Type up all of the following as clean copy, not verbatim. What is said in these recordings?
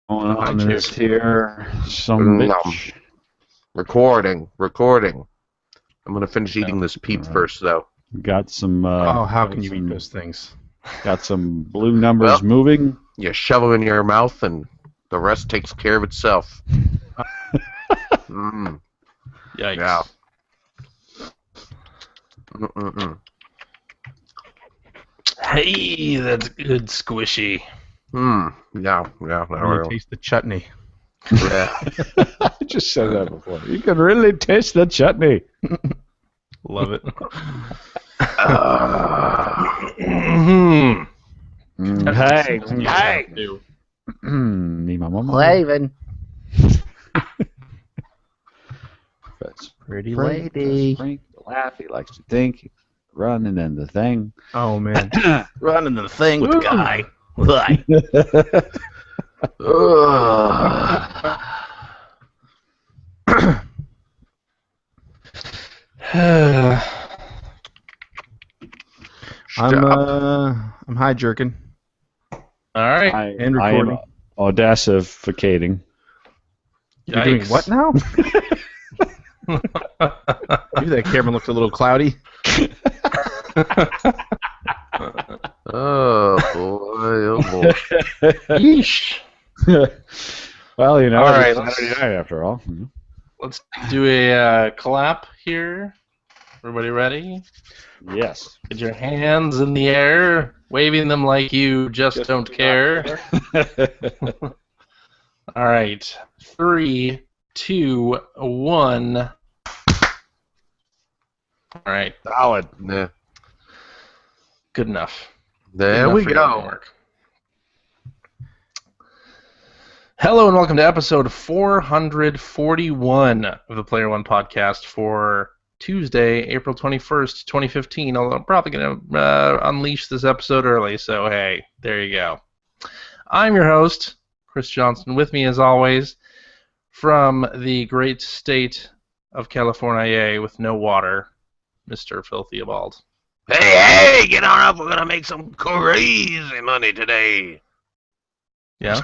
Going on Hi, is here. Some bitch. Recording. I'm gonna finish eating this peep first, though. Got some. how can you eat those things? Got some blue numbers moving. You shove them in your mouth, and the rest takes care of itself. Yikes. Yeah. Hey, that's good squishy. Yeah. You taste the chutney. Yeah. I just said that before. You can really taste the chutney. Love it. Hey. Me, my mama. Clavin. That's Pretty Frank, lady. Frank laugh. He likes to think. Running and the thing. Oh, man. Running the thing with the guy. I'm high jerking. All right. And I recording. am audacificating. You're doing what now? Maybe that camera looks a little cloudy. Oh boy. Yeesh. Well, you know, All right, it's let's- Saturday night after all. Let's do a clap here. Everybody ready? Yes. Get your hands in the air, waving them like you just don't care. All right. 3, 2, 1. All right. Solid. Yeah. Good enough. There Good we enough for your go. homework. Hello and welcome to episode 441 of the Player One podcast for Tuesday, April 21st, 2015. Although I'm probably going to unleash this episode early, so hey, there you go. I'm your host, Chris Johnson. With me, as always, from the great state of California with no water, Mr. Phil Theobald. Hey, get on up. We're gonna make some crazy money today. Yeah?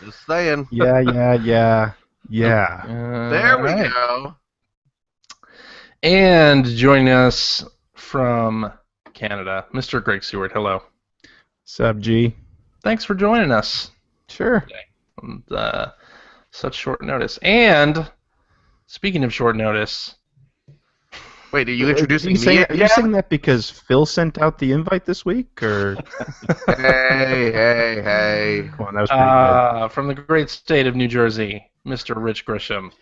Just saying. Yeah. There we Alright. go. And joining us from Canada, Mr. Greg Seward. Hello. Sub G. Thanks for joining us Sure. on such short notice. And speaking of short notice, Wait, are you introducing me? Are you saying that because Phil sent out the invite this week, or? Hey. Come on, that was pretty good. from the great state of New Jersey, Mr. Rich Grisham.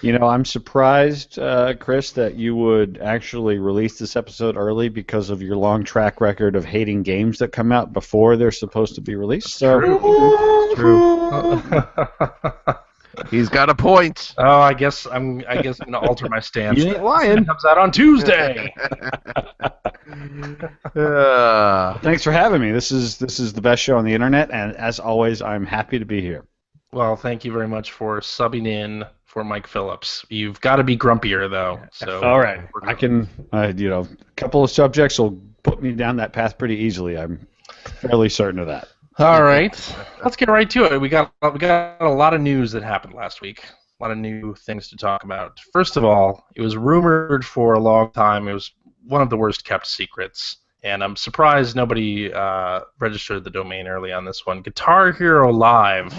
You know, I'm surprised, Chris, that you would actually release this episode early because of your long track record of hating games that come out before they're supposed to be released. So, True. He's got a point. Oh, I guess I'm gonna alter my stance. You ain't lying. It comes out on Tuesday. thanks for having me. This is the best show on the internet, and as always, I'm happy to be here. Well, thank you very much for subbing in for Mike Phillips. You've got to be grumpier though. So All right, I can, a couple of subjects will put me down that path pretty easily. I'm fairly certain of that. All right, let's get right to it. We got a lot of news that happened last week. A lot of new things to talk about. First of all, it was rumored for a long time. It was one of the worst kept secrets, and I'm surprised nobody registered the domain early on this one. Guitar Hero Live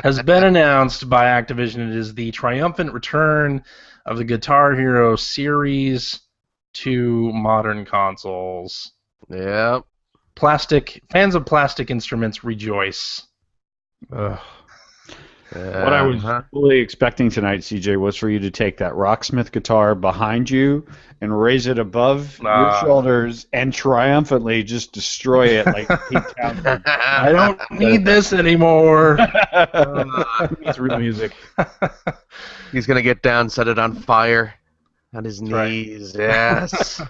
has been announced by Activision. It is the triumphant return of the Guitar Hero series to modern consoles. Yep. Fans of plastic instruments rejoice. Ugh. What I was fully expecting tonight, CJ, was for you to take that Rocksmith guitar behind you and raise it above your shoulders and triumphantly just destroy it like Pete Townsend. I don't need this anymore. It's real music. He's gonna get down, set it on fire on his right. knees. Yes.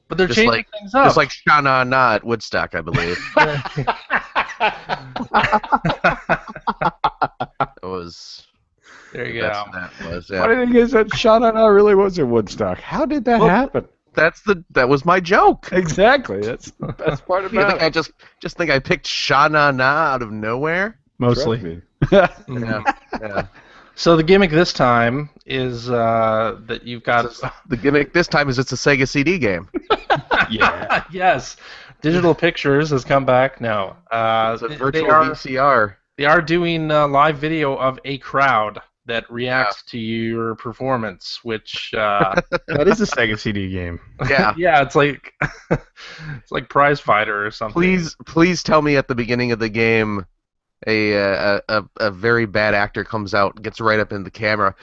But they're Just changing like- things up. Just like Shana Na at Woodstock, I believe. That was. there you That's go. what that was. Funny Yeah. thing is that Sean and I really was at Woodstock. How did that happen? that was my joke. Exactly. That's the best part You about think I just think I picked Sha Na Na out of nowhere? Mostly. Yeah. So the gimmick this time is that you've got The gimmick this time is it's a Sega CD game. Yeah. yes, Digital Pictures has come back. No, It's a virtual VCR. They are doing live video of a crowd that reacts to your performance, which That is a Sega CD game. Yeah. yeah, it's like Prize Fighter or something. Please tell me at the beginning of the game, a very bad actor comes out, gets right up in the camera.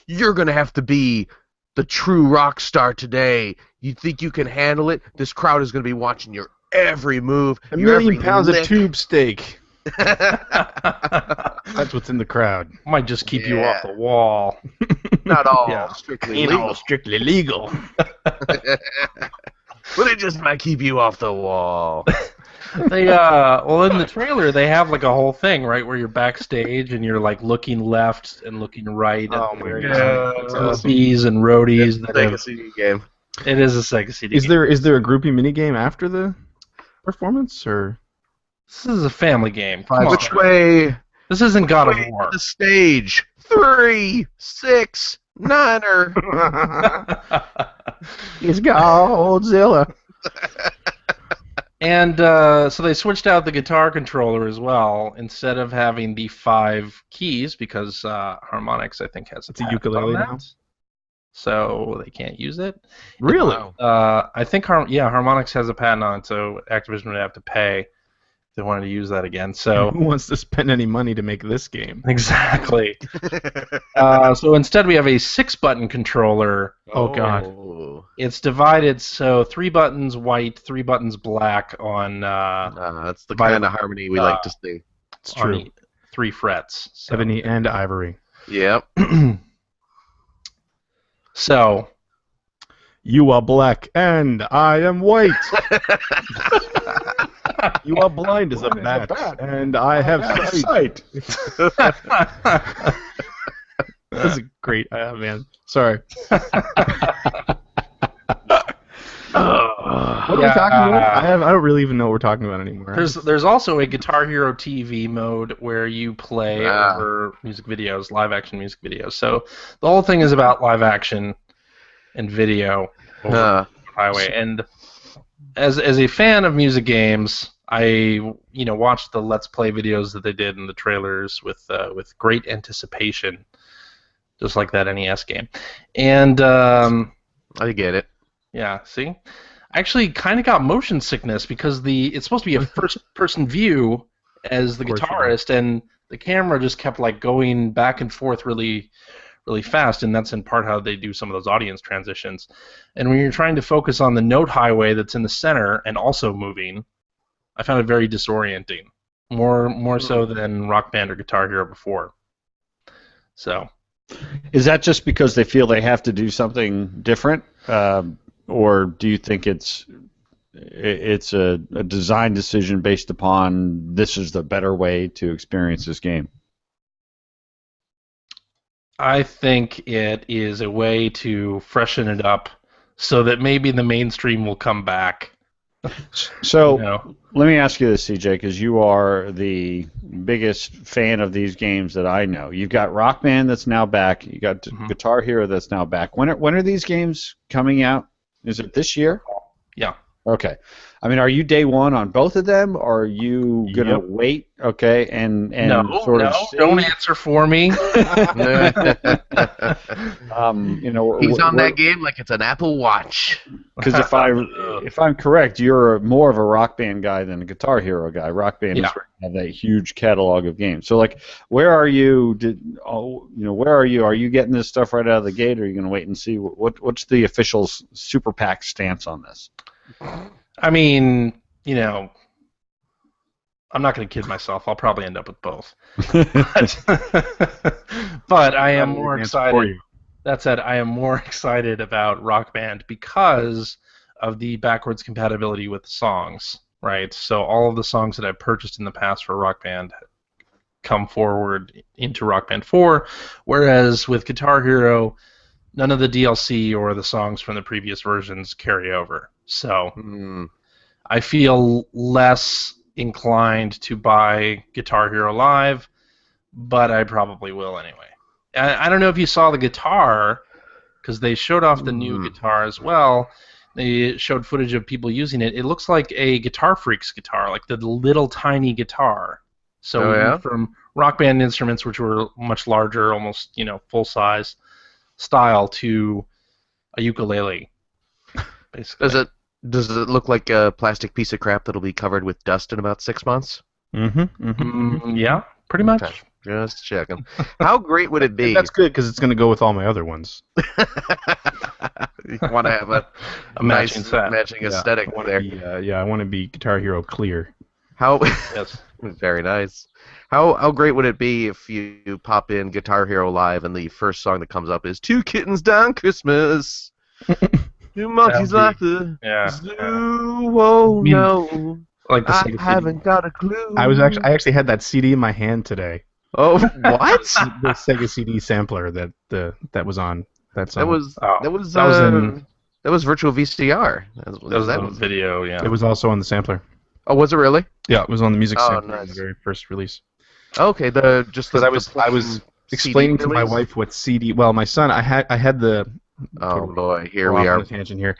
You're gonna have to be the true rock star today. You think you can handle it? This crowd is gonna be watching your every move. A your million every pounds lick. of tube steak. That's what's in the crowd. Might just keep you off the wall. Not all Yeah. strictly legal, strictly legal. but it just might keep you off the wall. They well in the trailer they have like a whole thing, right, where you're backstage and you're like looking left and looking right Oh at my various God. LPs and roadies It's a that Sega have, CD game. it is a Sega CD. Is game. there a groupie minigame after the performance, or This is a family game. Come on. Which way? This isn't God of way War. to the stage? 3, 6, 9er. it's Godzilla? And so they switched out the guitar controller as well. Instead of having the 5 keys, because Harmonix, I think, has It's a patent ukulele on that. now? So they can't use it. Really? I think Harmonix has a patent on it, so Activision would have to pay if they wanted to use that again. So Who wants to spend any money to make this game? exactly. So instead we have a 6-button controller. Oh, God. Oh. It's divided so 3 buttons white, 3 buttons black on That's the By- kind of harmony we like to see. It's on true. the 3 frets. So, Ebony and ivory. Yep. so You are black and I am white. You are blind as a bat and I have sight. That's a great, man. Sorry. What are we talking about? I don't really even know what we're talking about anymore. there's also a Guitar Hero TV mode where you play Ah. over music videos, live action music videos. So the whole thing is about live action and video over the highway. And as a fan of music games, I watched the Let's Play videos that they did in the trailers with great anticipation, just like that NES game. And I get it. yeah, see? I actually kind of got motion sickness because it's supposed to be a first-person view as the Of course you do. guitarist, and the camera just kept like going back and forth really, really fast, and that's in part how they do some of those audience transitions. And when you're trying to focus on the note highway that's in the center and also moving, I found it very disorienting, more so than Rock Band or Guitar Hero before. So. Is that just because they feel they have to do something different, or do you think it's a design decision based upon this is the better way to experience this game? I think it is a way to freshen it up so that maybe the mainstream will come back. So let me ask you this, CJ, because you are the biggest fan of these games that I know. You've got Rock Band that's now back. You got Guitar Hero that's now back. When are these games coming out? Is it this year? Yeah. Okay. I mean, are you day one on both of them, or are you gonna wait? Okay, and sort of see? Don't answer for me. He's on that game like it's an Apple Watch. Because if I'm correct, you're more of a Rock Band guy than a Guitar Hero guy. Rock Band have that huge catalog of games. So, like, where are you? Where are you? Are you getting this stuff right out of the gate, or are you going to wait and see what's the official Super PAC stance on this? I mean, I'm not going to kid myself. I'll probably end up with both. But I am more excited. That said, I am more excited about Rock Band because of the backwards compatibility with the songs, right? So all of the songs that I've purchased in the past for Rock Band come forward into Rock Band 4, whereas with Guitar Hero, none of the DLC or the songs from the previous versions carry over. So I feel less inclined to buy Guitar Hero Live, but I probably will anyway. I don't know if you saw the guitar, because they showed off the new guitar as well. They showed footage of people using it. It looks like a Guitar Freaks guitar, like the little tiny guitar. So we went from Rock Band instruments, which were much larger, almost full size style, to a ukulele. Basically. Does it look like a plastic piece of crap that'll be covered with dust in about 6 months? Yeah, pretty much. Okay. Just checking. How great would it be? That's good because it's going to go with all my other ones. You want to have a matching set, matching aesthetic there. I want to be Guitar Hero clear. How? Yes. Very nice. How great would it be if you pop in Guitar Hero Live and the first song that comes up is "Two Kittens Down Christmas." Two monkeys like the zoo. Oh no! Like the I haven't got a clue. I actually had that CD in my hand today. Oh, what? The Sega CD sampler that was on that song. That was Virtual VCR. That was a video. Yeah. It was also on the sampler. Oh, was it really? Yeah, it was on the music sampler nice. in the very first release. Okay, because I was explaining to my wife what CD. Well, my son, I had the. Oh boy, here we are. On a tangent here.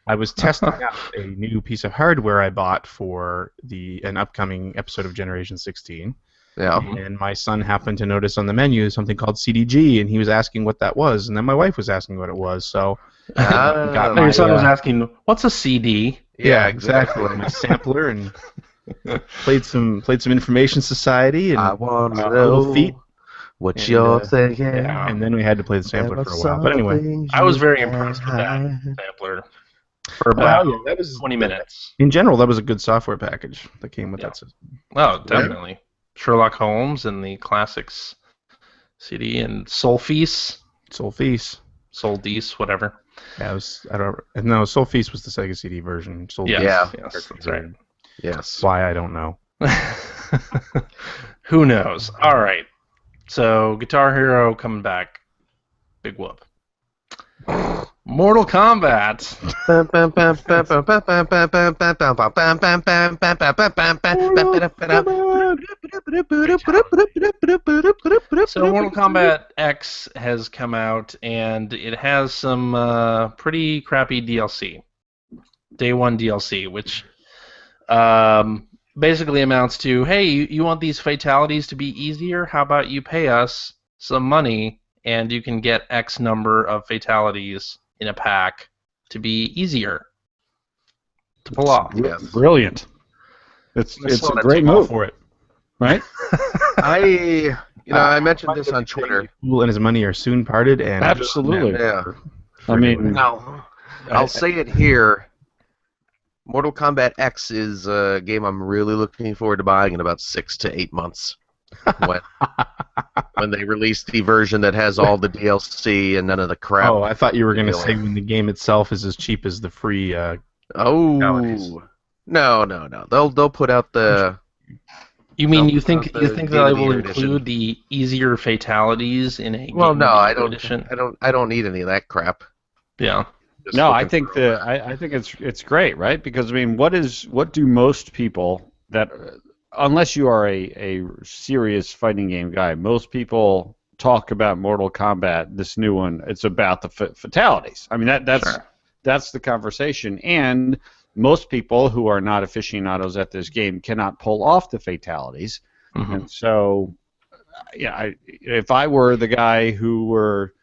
I was testing out a new piece of hardware I bought for an upcoming episode of Generation 16. Yeah. And my son happened to notice on the menu something called CDG, and he was asking what that was, and then my wife was asking what it was. So your son was asking, "What's a CD?" Yeah, exactly. My sampler and played some Information Society and I want to know feet. What you're saying. Yeah, and then we had to play the sampler for a while. But anyway, I was very impressed with that sampler for about 20 minutes. In general, that was a good software package that came with that system. Oh, definitely. Right? Sherlock Holmes and the Classics CD and Solfease, whatever. Yeah, Solfease was the Sega CD version. Yes, that's right. Yes. Why, I don't know. Who knows? All right. So, Guitar Hero coming back. Big whoop. Mortal Kombat. So Mortal Kombat X has come out, and it has some pretty crappy DLC. Day 1 DLC, which basically amounts to, hey, you want these fatalities to be easier? How about you pay us some money, and you can get X number of fatalities in a pack to be easier to pull off. Yes. Brilliant. It's a great move for it, right? I mentioned this on Twitter. Fool and his money are soon parted, and absolutely. Yeah. I mean, now I'll say it here. Mortal Kombat X is a game I'm really looking forward to buying in about 6 to 8 months. When they release the version that has all the DLC and none of the crap. Oh, I thought you were going to say when the game itself is as cheap as the free. No. They'll put out the. You mean you think that they will include the easier fatalities in a? Well, no, I don't. Edition? I don't need any of that crap. Yeah. No, I think it's great, right? Because I mean, what do most people that unless you are a serious fighting game guy, most people talk about Mortal Kombat, this new one. It's about the fatalities. I mean, that's the conversation, and most people who are not aficionados at this game cannot pull off the fatalities, and so if I were the guy who were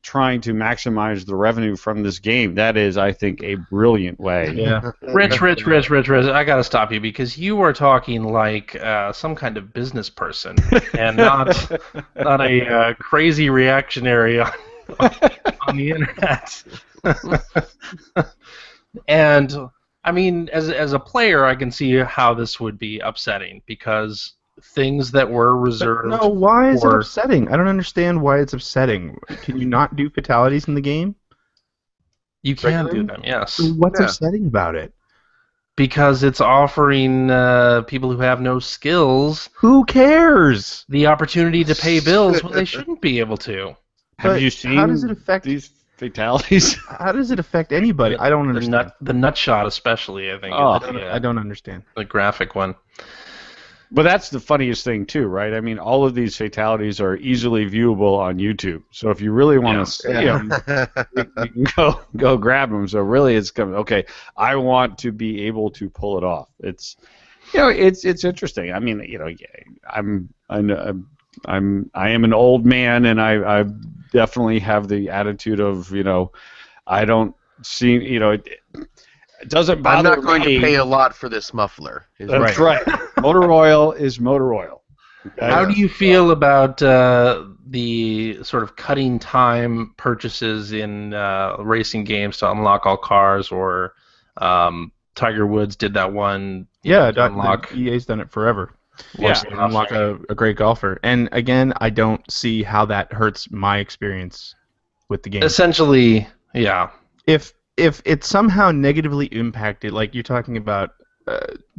trying to maximize the revenue from this game, that is, I think, a brilliant way. Yeah. Rich, I gotta stop you because you are talking like some kind of business person and not a crazy reactionary on the internet. And I mean, as a player, I can see how this would be upsetting because things that were reserved. But no, why is it upsetting? I don't understand why it's upsetting. Can you not do fatalities in the game? You can do them, yes. So what's upsetting about it? Because it's offering people who have no skills. Who cares? The opportunity to pay bills when they shouldn't be able to. Have you seen how does it affect these fatalities. How does it affect anybody? I don't understand. The nut shot, especially, I think. I don't understand. The graphic one. But that's the funniest thing too, right? I mean, all of these fatalities are easily viewable on YouTube. So if you really want to see them, you can go grab them. So really, it's coming. Okay, I want to be able to pull it off. It's, it's interesting. I mean, I am an old man, and I definitely have the attitude of, I don't see, it doesn't bother me. I'm not going to pay a lot for this muffler. That's right. Motor oil is motor oil. Okay? How do you feel about the sort of cutting time purchases in racing games to unlock all cars, or Tiger Woods did that one? Yeah, EA's done it forever. Yeah, unlock a great golfer. And again, I don't see how that hurts my experience with the game. Essentially, yeah. If it's somehow negatively impacted, like you're talking about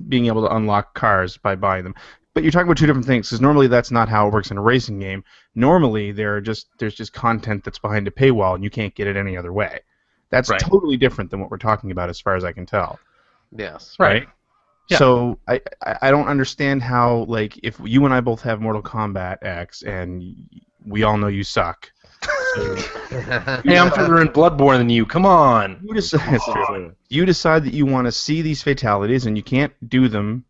being able to unlock cars by buying them, but you're talking about two different things, because normally that's not how it works in a racing game. Normally there's just content that's behind a paywall, and you can't get it any other way. That's totally different than what we're talking about, as far as I can tell. Yes. Right. Yeah. So I don't understand how, like, if you and I both have Mortal Kombat X, and we all know you suck. Hey, I'm further in Bloodborne than you. Come on. You decide that you want to see these fatalities, and you can't do them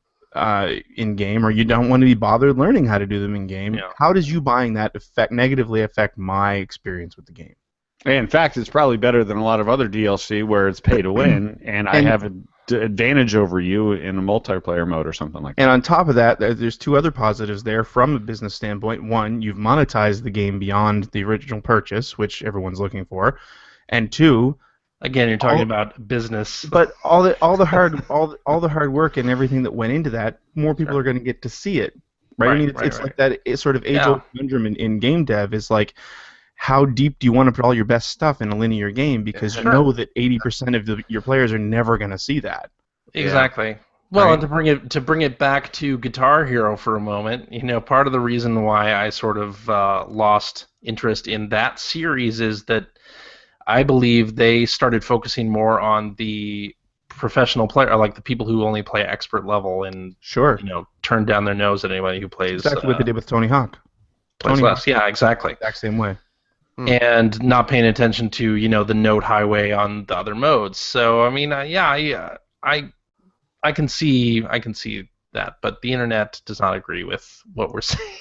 in game, or you don't want to be bothered learning how to do them in game. Yeah. How does you buying that negatively affect my experience with the game? In fact, it's probably better than a lot of other DLC where it's pay to win, and I have an advantage over you in a multiplayer mode or something like that. And on top of that, there's two other positives there from a business standpoint. One, you've monetized the game beyond the original purchase, which everyone's looking for, and two, again, you're talking about business. But all the hard work and everything that went into that, more people are going to get to see it, right? I mean, it's like that. It's sort of age-old conundrum in game dev is like, how deep do you want to put all your best stuff in a linear game, because you know that 80% of your players are never going to see that. Exactly. Yeah. Well, and to bring it back to Guitar Hero for a moment, part of the reason why I sort of lost interest in that series is that I believe they started focusing more on the professional player, like the people who only play expert level, and turn down their nose at anybody who plays. Exactly what they did with Tony Hawk. Yeah, exactly. Exact same way. And not paying attention to the note highway on the other modes. So I mean, I can see that, but the internet does not agree with what we're saying.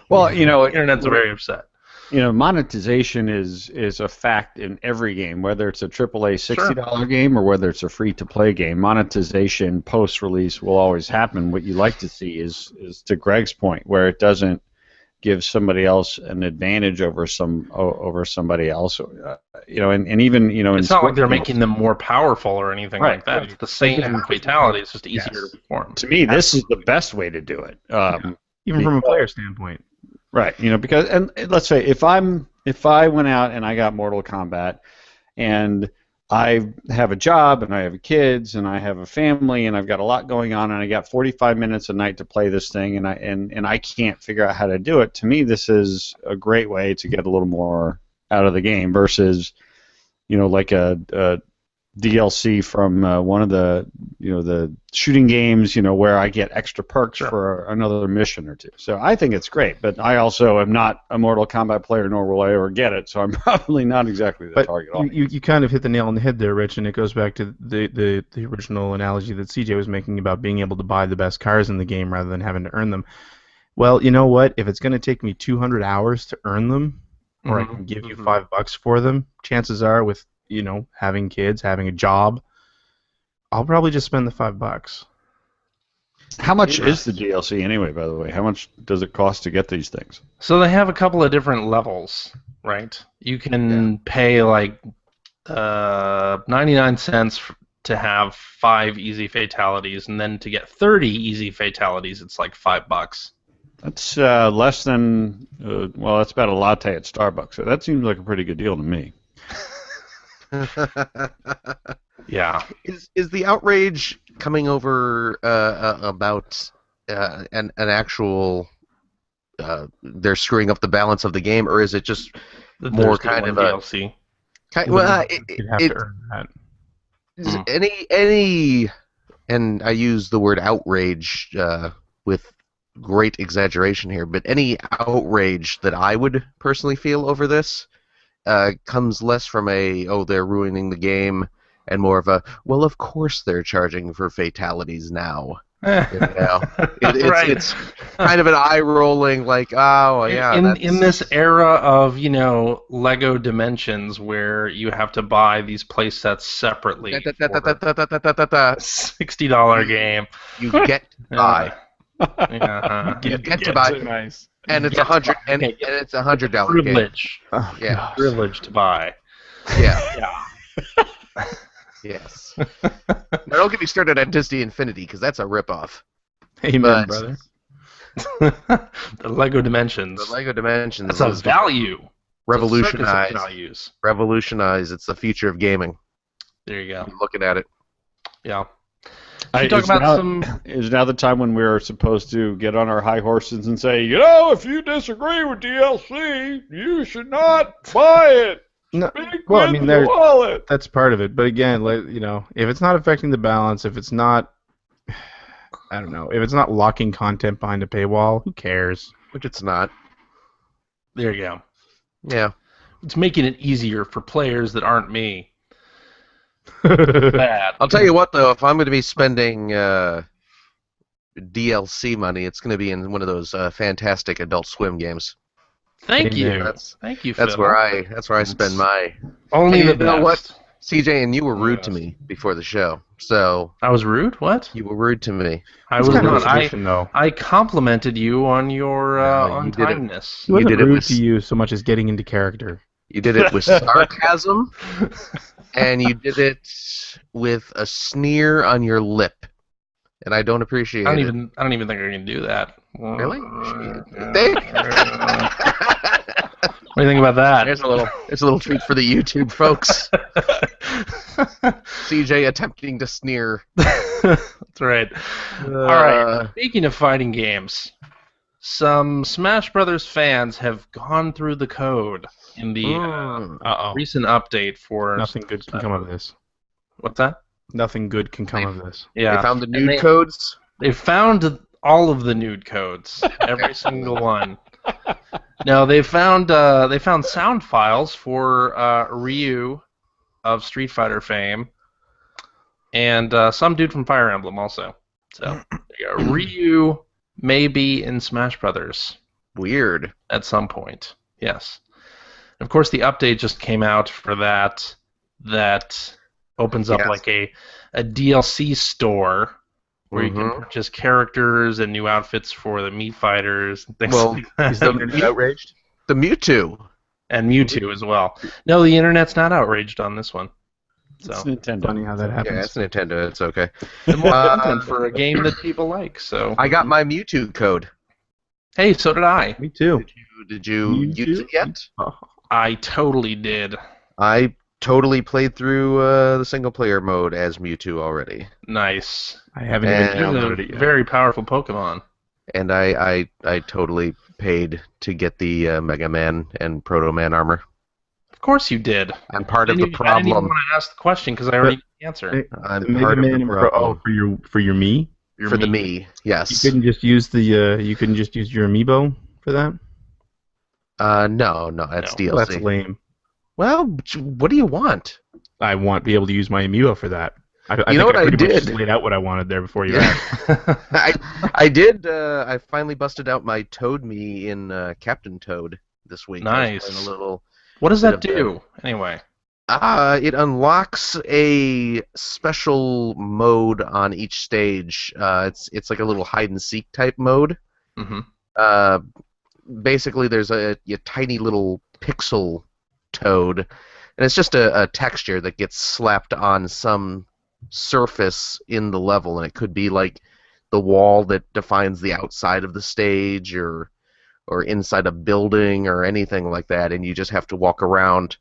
Well, the internet's very upset. Monetization is a fact in every game, whether it's a AAA $60 game or whether it's a free-to-play game. Monetization post-release will always happen. What you like to see is to Greg's point, where it doesn't give somebody else an advantage over somebody else, and even it's not like they're making them more powerful or anything like that. It's the same fatality. It's just easier to perform. To me, this is the best way to do it. Even from a player standpoint. Right, because and let's say if I went out and I got Mortal Kombat, and I have a job and I have kids and I have a family and I've got a lot going on and I got 45 minutes a night to play this thing and I can't figure out how to do it. To me, this is a great way to get a little more out of the game versus, like a DLC from one of the the shooting games, where I get extra perks for another mission or two. So I think it's great, but I also am not a Mortal Kombat player, nor will I ever get it. So I'm probably not exactly the target audience. You kind of hit the nail on the head there, Rich, and it goes back to the original analogy that CJ was making about being able to buy the best cars in the game rather than having to earn them. Well, you know what? If it's going to take me 200 hours to earn them, or I can give you $5 for them, chances are with having kids, having a job, I'll probably just spend the $5. How much is the DLC anyway, by the way? How much does it cost to get these things? So they have a couple of different levels, right? You can pay like 99 cents to have 5 easy fatalities, and then to get 30 easy fatalities, it's like $5. That's less than, that's about a latte at Starbucks. So that seems like a pretty good deal to me. Yeah. Is the outrage coming over about an actual they're screwing up the balance of the game, or is it just more kind of a DLC? You'd have to earn that. Any, and I use the word outrage with great exaggeration here, but any outrage that I would personally feel over this comes less from they're ruining the game, and more of a, well, of course they're charging for fatalities now. It's kind of an eye-rolling, like, oh, yeah. In this era of, Lego Dimensions, where you have to buy these play sets separately for $60 game. You get to buy. You get to buy. Nice. And it's $100, and it's $100 privilege. Game. Yeah. Privilege to buy. Yeah. Yes. Now, don't get me started on Disney Infinity, because that's a ripoff. Amen, brother. The Lego Dimensions. The Lego Dimensions. That's a value. Revolutionize. Values. Revolutionize. It's the future of gaming. There you go. I'm looking at it. Yeah. Is now the time when we're supposed to get on our high horses and say, if you disagree with DLC, you should not buy it. No, well, I mean, that's part of it. But again, if it's not affecting the balance, if it's not, I don't know, if it's not locking content behind a paywall, who cares? Which it's not. There you go. Yeah. It's making it easier for players that aren't me. Bad. I'll tell you what, though, if I'm going to be spending DLC money, it's going to be in one of those fantastic Adult Swim games. Thank you. Thank you, Phil. That's where I spend my. Only the best. You know what, CJ, and you were rude to me before the show. So I was rude. What? You were rude to me. I was not. I complimented you on your untimeness. He wasn't rude to you so much as getting into character. You did it with sarcasm, and you did it with a sneer on your lip, and I don't appreciate it. I don't even think I can do that. Really? What do you think about that? It's a little treat for the YouTube folks. CJ attempting to sneer. That's right. All right. Speaking of fighting games, some Smash Brothers fans have gone through the code in the recent update for. Nothing good can come of this. What's that? Nothing good can come of this. Yeah. They found the nude codes. They found all of the nude codes, every single one. No, they found sound files for Ryu of Street Fighter fame, and some dude from Fire Emblem also. So there you go. Ryu may be in Smash Brothers. Weird. At some point, yes. Of course, the update just came out for that. That opens up like a DLC store where you can purchase characters and new outfits for the Mii fighters and things like that. Is the internet outraged? The Mewtwo. And Mewtwo as well. No, the internet's not outraged on this one. So. It's Nintendo. Funny how that happens. Yeah, it's Nintendo. It's okay. The more content for a game that people like. So I got my Mewtwo code. Hey, so did I. Me too. Did you use it yet? I totally did. I totally played through the single-player mode as Mewtwo already. Nice. I haven't even downloaded it yet. Very powerful Pokemon. And I totally paid to get the Mega Man and Proto Man armor. Of course you did. I'm part of the problem. I didn't even want to ask the question because I already knew the answer. I'm part of the problem. For your Mii? For the Mii, yes. You couldn't just use your amiibo for that? No, that's DLC. Well, that's lame. Well, what do you want? I want to be able to use my amiibo for that. I did? Just laid out what I wanted there before you asked. I did. I finally busted out my Toad Mii in Captain Toad this week. Nice. What does that do, anyway? It unlocks a special mode on each stage. It's like a little hide and seek type mode. Mm-hmm. Basically, there's a tiny little pixel Toad, and it's just a texture that gets slapped on some surface in the level, and it could be like the wall that defines the outside of the stage, or inside a building, or anything like that, and you just have to walk around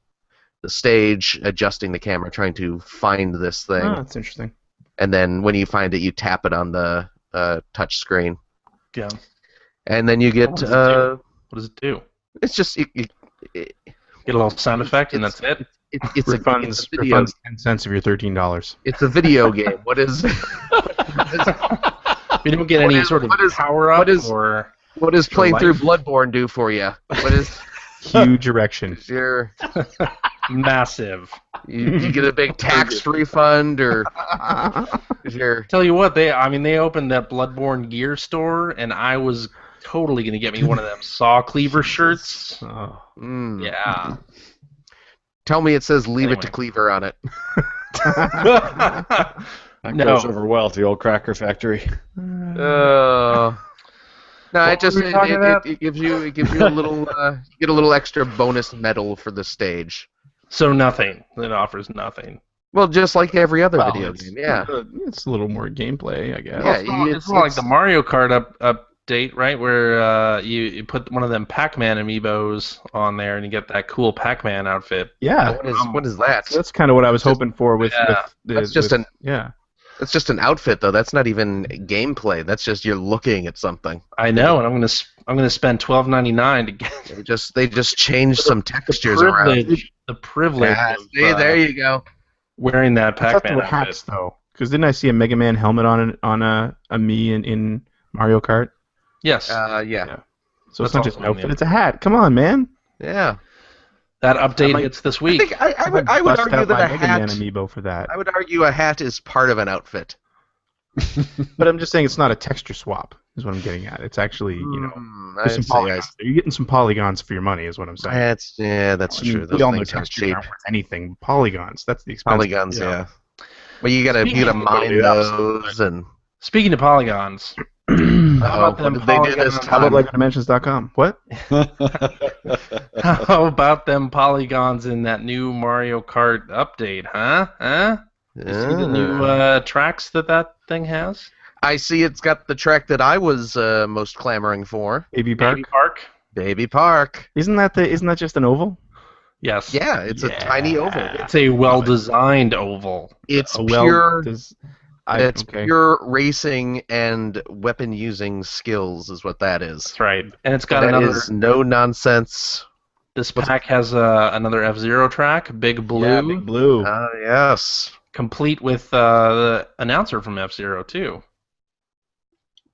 the stage, adjusting the camera, trying to find this thing. Oh, that's interesting. And then when you find it, you tap it on the touch screen. Yeah. And then you get... What does it do? It's just... Get a little sound effect, and that's it? Refunds 10 cents of your $13. It's a video game. What is? You don't get any sort of power up or. What does playing through Bloodborne do for you? What is? Huge erection. Your massive. You get a big tax refund, or Tell you what, they opened that Bloodborne gear store, and I was totally gonna get me one of them saw cleaver shirts. Oh. Yeah. Tell me it says "Leave it to Cleaver" on it. That goes over well at the old Cracker Factory. No, it gives you a little you get a little extra bonus medal for the stage. So nothing. It offers nothing. Well, just like every other video game, yeah. It's a little more gameplay, I guess. Yeah, it's not like the Mario Kart update, right? Where you put one of them Pac-Man amiibos on there and you get that cool Pac-Man outfit. Yeah. What is that? So that's kind of what I was hoping for with That's just an outfit, though. That's not even gameplay. That's just you're looking at something. I know, and I'm gonna spend $12.99 to get. They just changed some textures around. The privilege. Yeah, see, there you go. Wearing that Pac-Man outfit. Hats, though, because didn't I see a Mega Man helmet on a Mii in Mario Kart? Yes. Yeah. So it's not just an outfit; it's a hat. Come on, man. Yeah. That update hits this week. I would argue that a Mega hat. Man amiibo for that. I would argue a hat is part of an outfit. But I'm just saying it's not a texture swap. Is what I'm getting at. It's actually there's some polygons. You're getting some polygons for your money. Is what I'm saying. That's true. We all know textures aren't worth anything. Polygons. That's the expensive. Polygons, yeah. Well, you gotta mine those and. Speaking of polygons. How about them polygons? How about LegoDimensions.com? What? How about them polygons in that new Mario Kart update, huh? You see the new tracks that thing has? I see it's got the track that I was most clamoring for. Baby Park? Baby Park. Isn't that just an oval? Yes. Yeah, it's a tiny oval. It's a well-designed oval. It's pure racing and weapon-using skills is what that is. That's right. And it's got That is no nonsense. This pack has another F-Zero track, Big Blue. Yeah, Big Blue. Yes. Complete with the announcer from F-Zero, too.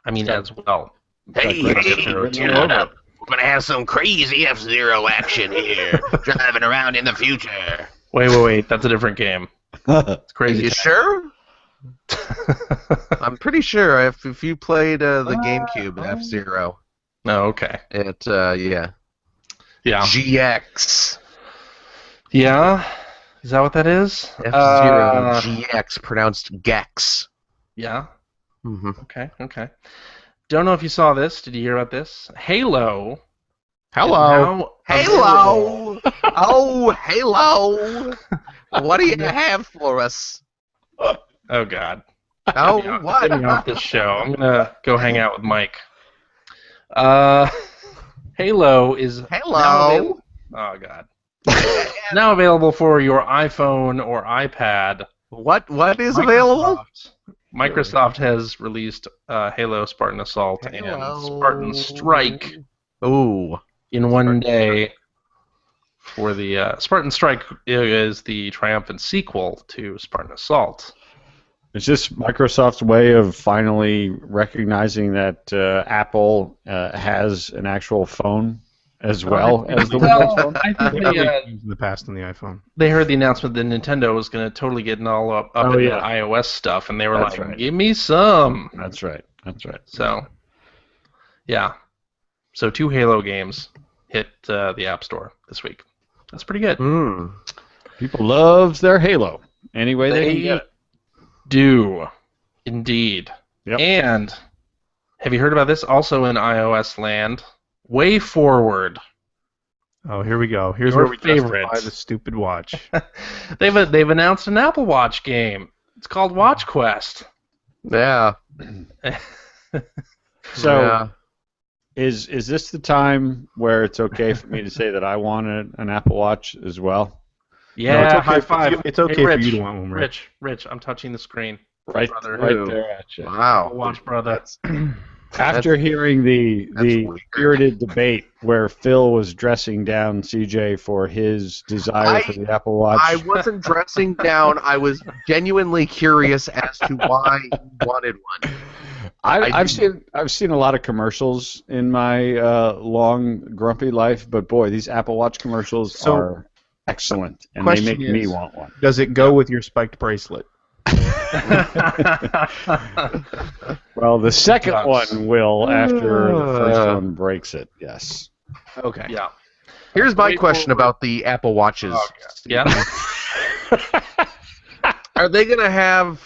I mean, as well. Hey, we're going to have some crazy F-Zero action here, driving around in the future. Wait, that's a different game. It's crazy. Are you sure? I'm pretty sure if you played the GameCube F-Zero. Oh, okay. Yeah. GX. Yeah? Is that what that is? F-Zero GX, pronounced Gex. Yeah? Mm-hmm. Okay. Don't know if you saw this. Did you hear about this? Halo. Hello. Halo. Oh, Halo. What do you have for us? Oh, God. Oh, what? Get me off this show. I'm going to go hang out with Mike. Halo is... Hello. Oh, God. Now available for your iPhone or iPad. What is available? Microsoft has released Halo Spartan Assault and Spartan Strike in one day. For the Spartan Strike is the triumphant sequel to Spartan Assault. It's just Microsoft's way of finally recognizing that Apple has an actual phone as well as the Windows phone. I think they, in the past on the iPhone. They heard the announcement that Nintendo was going to totally get all up in the iOS stuff, and they were give me some. That's right. So, yeah. So 2 Halo games hit the App Store this week. That's pretty good. People love their Halo any way they can get it. Do. Indeed. Yep. And have you heard about this also in iOS land? Way Forward. Oh, here we go. Here's Your where we favorite. justify the stupid watch. They've announced an Apple Watch game. It's called Watch Quest. Yeah. So, is this the time where it's okay for me to say that I wanted an Apple Watch as well? Yeah, no, it's okay high five. It's okay Rich, for you to want one, Rich, I'm touching the screen. Right brother. there at you. Wow. Watch, brother. After hearing the weird. spirited debate where Phil was dressing down CJ for his desire for the Apple Watch, I wasn't dressing down. I was genuinely curious as to why he wanted one. I've seen a lot of commercials in my long grumpy life, but boy, these Apple Watch commercials are excellent, and they make me want one. Does it go with your spiked bracelet? Well, the second one will after the first one breaks it. Yes. Okay. Yeah. Here's my question about the Apple Watches. Yeah. Are they gonna have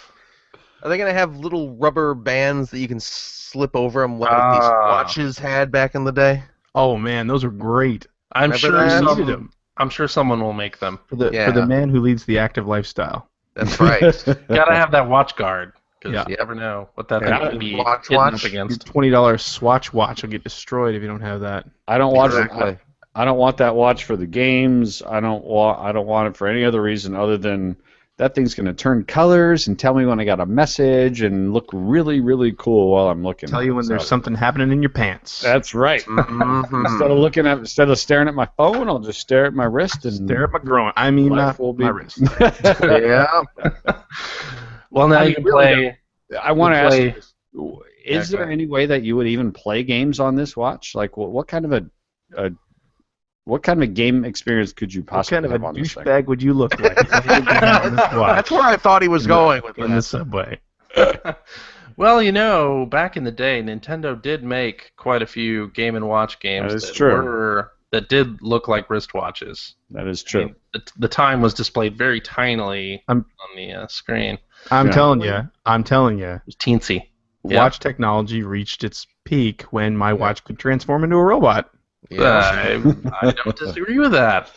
little rubber bands that you can slip over them like these watches had back in the day? Oh man, those are great. I'm Remember that? I'm sure someone will make them. For the man who leads the active lifestyle. That's right. Gotta have that watch guard. Because Yeah. you never know what that thing could be Watch. hidden up Your against. $20 Swatch watch will get destroyed if you don't have that. I don't watch. Exactly. I don't want that watch for the games. I don't want it for any other reason other than that thing's going to turn colors and tell me when I got a message and look really, really cool while I'm looking. Tell you when there's something happening in your pants. That's right. Mhm. Instead of staring at my phone, I'll just stare at my wrist and Stare at my groin. I mean, life will be- my wrist. Yeah. Well, now you can play. I want to ask play- you this. Is there any way that you would even play games on this watch? Like, what kind of a game experience could you What possibly kind of a have on this thing? douchebag would you look like on this watch That's where I thought he was going with in the that. subway? Well, back in the day, Nintendo did make quite a few Game & Watch games That is true. that did look like wristwatches. That is I true. mean, the time was displayed very tinily I'm- on the screen. I'm Yeah. telling you, It was teensy. Yeah. watch technology reached its peak when my watch could transform into a robot. Yeah. I don't disagree with that.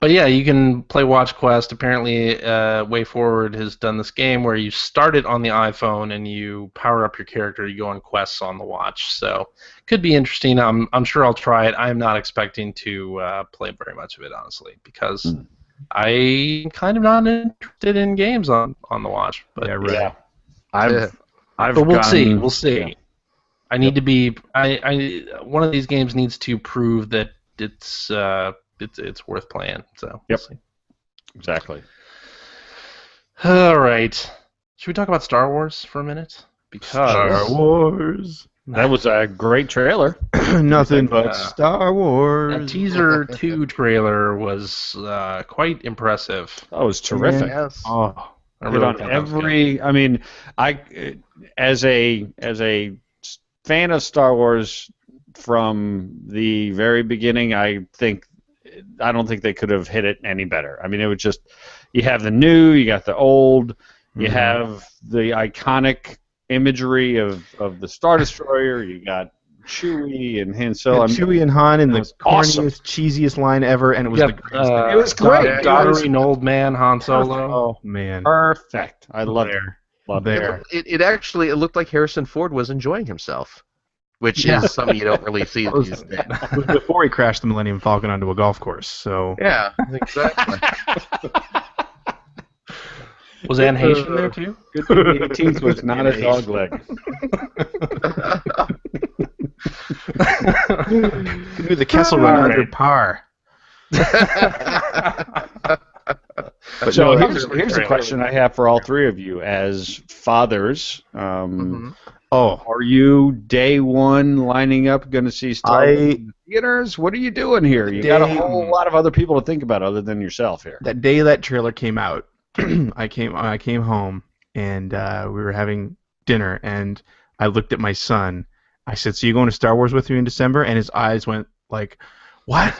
But yeah, you can play Watch Quest. Apparently, WayForward has done this game where you start it on the iPhone and you power up your character. You go on quests on the watch. So could be interesting. I'm sure I'll try it. I'm not expecting to play very much of it, honestly, because I'm kind of not interested in games on the watch. But Yeah, right. Yeah. I've but we'll gone- see. We'll see. yeah. I need to be. One of these games needs to prove that it's worth playing. So we'll see. Exactly. All right. Should we talk about Star Wars for a minute? Because Star Wars. That was a great trailer. Nothing but Yeah. Star Wars. that teaser 2 trailer was quite impressive. That was terrific. Yes. Oh, I Hit really on thought that was good. every. I mean, as a fan of Star Wars from the very beginning, I don't think they could have hit it any better. I mean, it was just you have the new, you got the old, you have the iconic imagery of the Star Destroyer, you got Chewie and Han Solo. And Chewie and Han in the was awesome. corniest, cheesiest line ever, and it was You the got, greatest thing. It was great. Doddering old man Han Solo. Oh man, Perfect. I love it. there, Love there. It looked like Harrison Ford was enjoying himself, which is something you don't really see these days. It was before he crashed the Millennium Falcon onto a golf course. So Yeah, exactly. Was Anne Haitian there too? Good thing the 18th was not a dog leg. do the Kessel Run under par. But so here's a question I have for all three of you as fathers. Oh, Are you day one lining up, going to see Star Wars in the theaters? What are you doing here? You got a whole lot of other people to think about other than yourself here. that day that trailer came out, I came home and we were having dinner, and I looked at my son. I said, "So you going to Star Wars with me in December?" And his eyes went like, "What?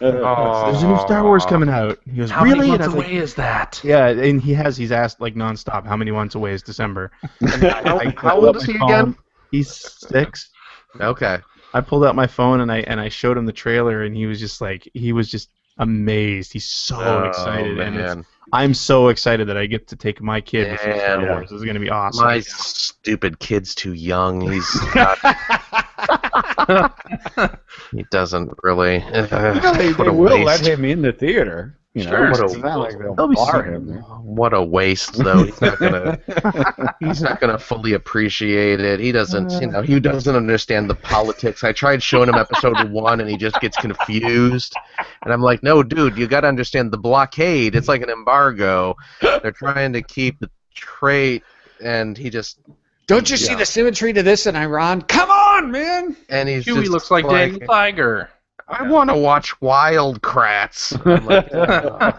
There's a new Star Wars coming out." He goes, How "Really?" many And I months was away is that? "Yeah." And he's asked like nonstop, "How many months away is December?" And I How pulled old up is my he phone. again? He's 6. Okay. I pulled out my phone and I showed him the trailer, and he was just amazed. He's so excited, and I'm so excited that I get to take my kid to see Star Wars. This is gonna be awesome. My stupid kid's too young. He's not. He doesn't really. They What a will let waste. him in the theater. You Sure. know, What a- it's not like they'll There'll be bar some- him. there. What a waste, though. He's not gonna. He's not gonna fully appreciate it. He doesn't. He doesn't understand the politics. I tried showing him episode 1, and he just gets confused. And I'm like, no, dude, you got to understand the blockade. It's like an embargo. They're trying to keep the trade, and he just. Don't you see the symmetry to this in Iran? Come on, man! And he's Huey just looks like Daniel Tiger. I want to watch Wild Kratts. I'm like,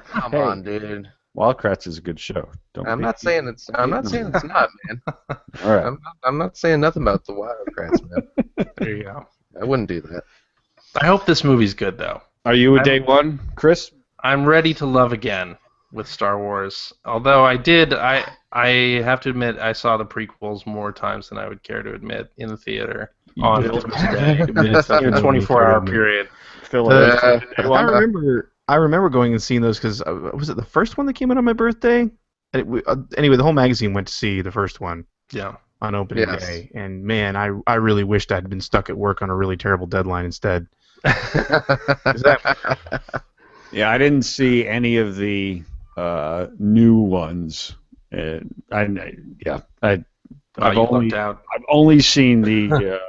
come on, dude. Wildcrats is a good show. I'm not saying it's not, man. All right. I'm not saying nothing about the Wild Kratts, man. There you go. I wouldn't do that. I hope this movie's good, though. Are you a day one, Chris? I'm ready to love again with Star Wars. Although I have to admit, I saw the prequels more times than I would care to admit in the theater on Christmas Day, in a 24-hour period. I remember going and seeing those because was it the first one that came out on my birthday? Anyway, the whole magazine went to see the first one. Yeah. On opening day, and man, I really wished I'd been stuck at work on a really terrible deadline instead. Yeah, I didn't see any of the new ones. I've only seen the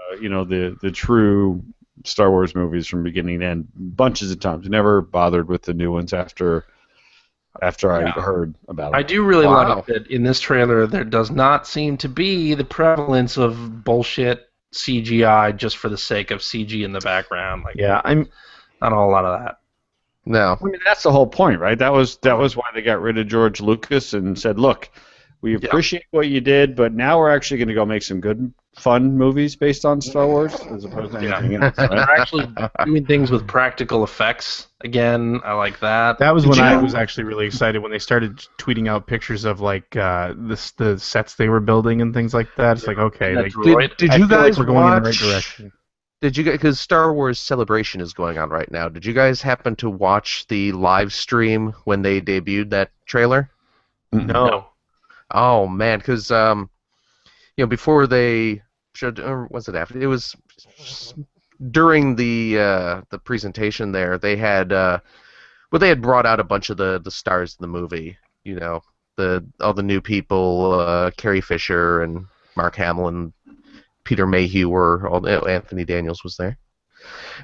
the true Star Wars movies from beginning to end bunches of times. Never bothered with the new ones after I heard about it. I do really like that in this trailer there does not seem to be the prevalence of bullshit CGI just for the sake of CG in the background. I'm not a whole lot of that. No. I mean, that's the whole point, right? That was why they got rid of George Lucas and said, look, we appreciate what you did, but now we're actually going to go make some good, fun movies based on Star Wars as opposed to anything else. Right? They're actually doing things with practical effects. Again, I like that. That was when I was actually really excited when they started tweeting out pictures of like the sets they were building and things like that. It's like, okay, did you guys we're going in the right direction? Did you guys, because Star Wars Celebration is going on right now, did you guys happen to watch the live stream when they debuted that trailer? No. Oh man, because before they showed, or was it after? It was during the presentation there. They had they had brought out a bunch of the stars of the movie. All the new people, Carrie Fisher and Mark Hamill and Peter Mayhew Anthony Daniels was there.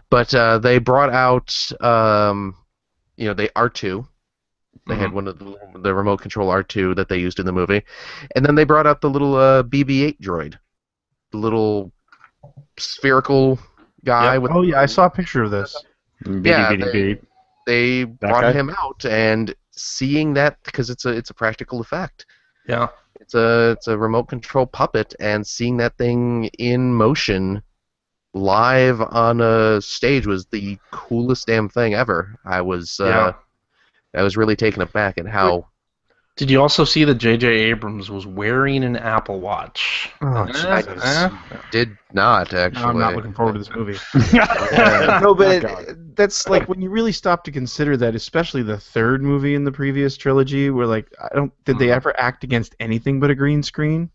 But they brought out the R2. They had one of the remote control R2 that they used in the movie. And then they brought out the little BB-8 droid. The little spherical guy. Yep. With I saw a picture of this. They brought him out, and seeing that, because it's a practical effect. Yeah. It's a remote control puppet, and seeing that thing in motion live on a stage was the coolest damn thing ever. I was really taken aback at how. Did you also see that J.J. Abrams was wearing an Apple Watch? Oh, I did not, actually. No, I'm not looking forward to this movie. No, but that's like when you really stop to consider that, especially the third movie in the previous trilogy, where did they ever act against anything but a green screen?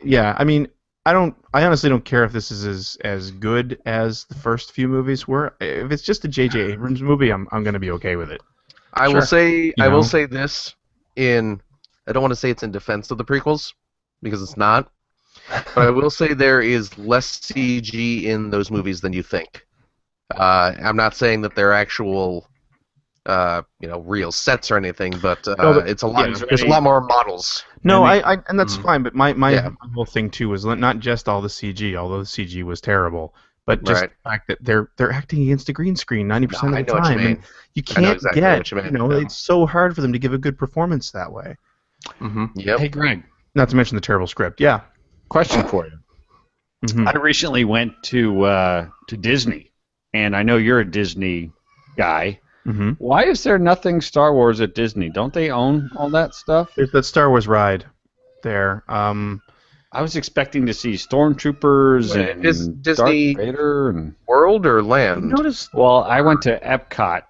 Yeah, I mean, I honestly don't care if this is as good as the first few movies were. If it's just a J.J. Abrams movie, I'm going to be okay with it. I will say this I don't want to say it's in defense of the prequels, because it's not. But I will say there is less CG in those movies than you think. I'm not saying that they're actual, real sets or anything, but it's a lot. There's a lot more models. No, and that's fine. But my whole thing too was not just all the CG, although the CG was terrible, but just the fact that they're acting against a green screen 90% of the time, and you can't it's so hard for them to give a good performance that way. Mm-hmm. Yep. Hey, Greg. Not to mention the terrible script. Yeah. Question for you. Mm-hmm. I recently went to Disney, and I know you're a Disney guy. Mm-hmm. Why is there nothing Star Wars at Disney? Don't they own all that stuff? There's that Star Wars ride there. I was expecting to see stormtroopers and Disney Darth Vader and World or Land. Well, I went to Epcot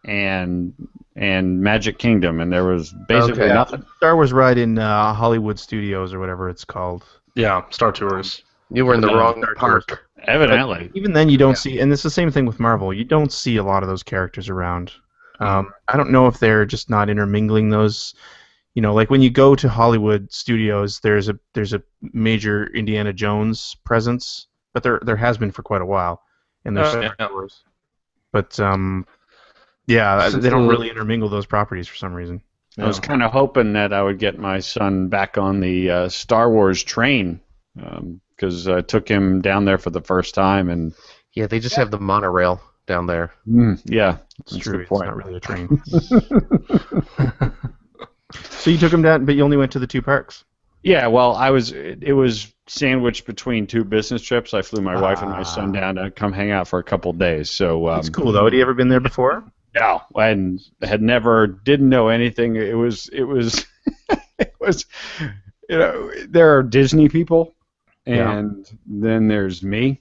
and Magic Kingdom, and there was basically nothing. Star Wars ride in Hollywood Studios or whatever it's called. Yeah, Star Tours. You were in the wrong Star Tours. park. Evidently. Even then, you don't see, and it's the same thing with Marvel. You don't see a lot of those characters around. I don't know if they're just not intermingling those. You know, like when you go to Hollywood studios, there's a major Indiana Jones presence, but there has been for quite a while, and there's Star Wars. But yeah, they don't really intermingle those properties for some reason. I was kind of hoping that I would get my son back on the Star Wars train because I took him down there for the first time, and Yeah, they just have the monorail down there. yeah, it's true. It's not really a train. So you took him down, but you only went to the two parks. Yeah, well, it was sandwiched between two business trips. I flew my wife and my son down to come hang out for a couple of days. So that's cool, though. Had you ever been there before? No, and didn't know anything. It was it was, you know, there are Disney people, and then there's me.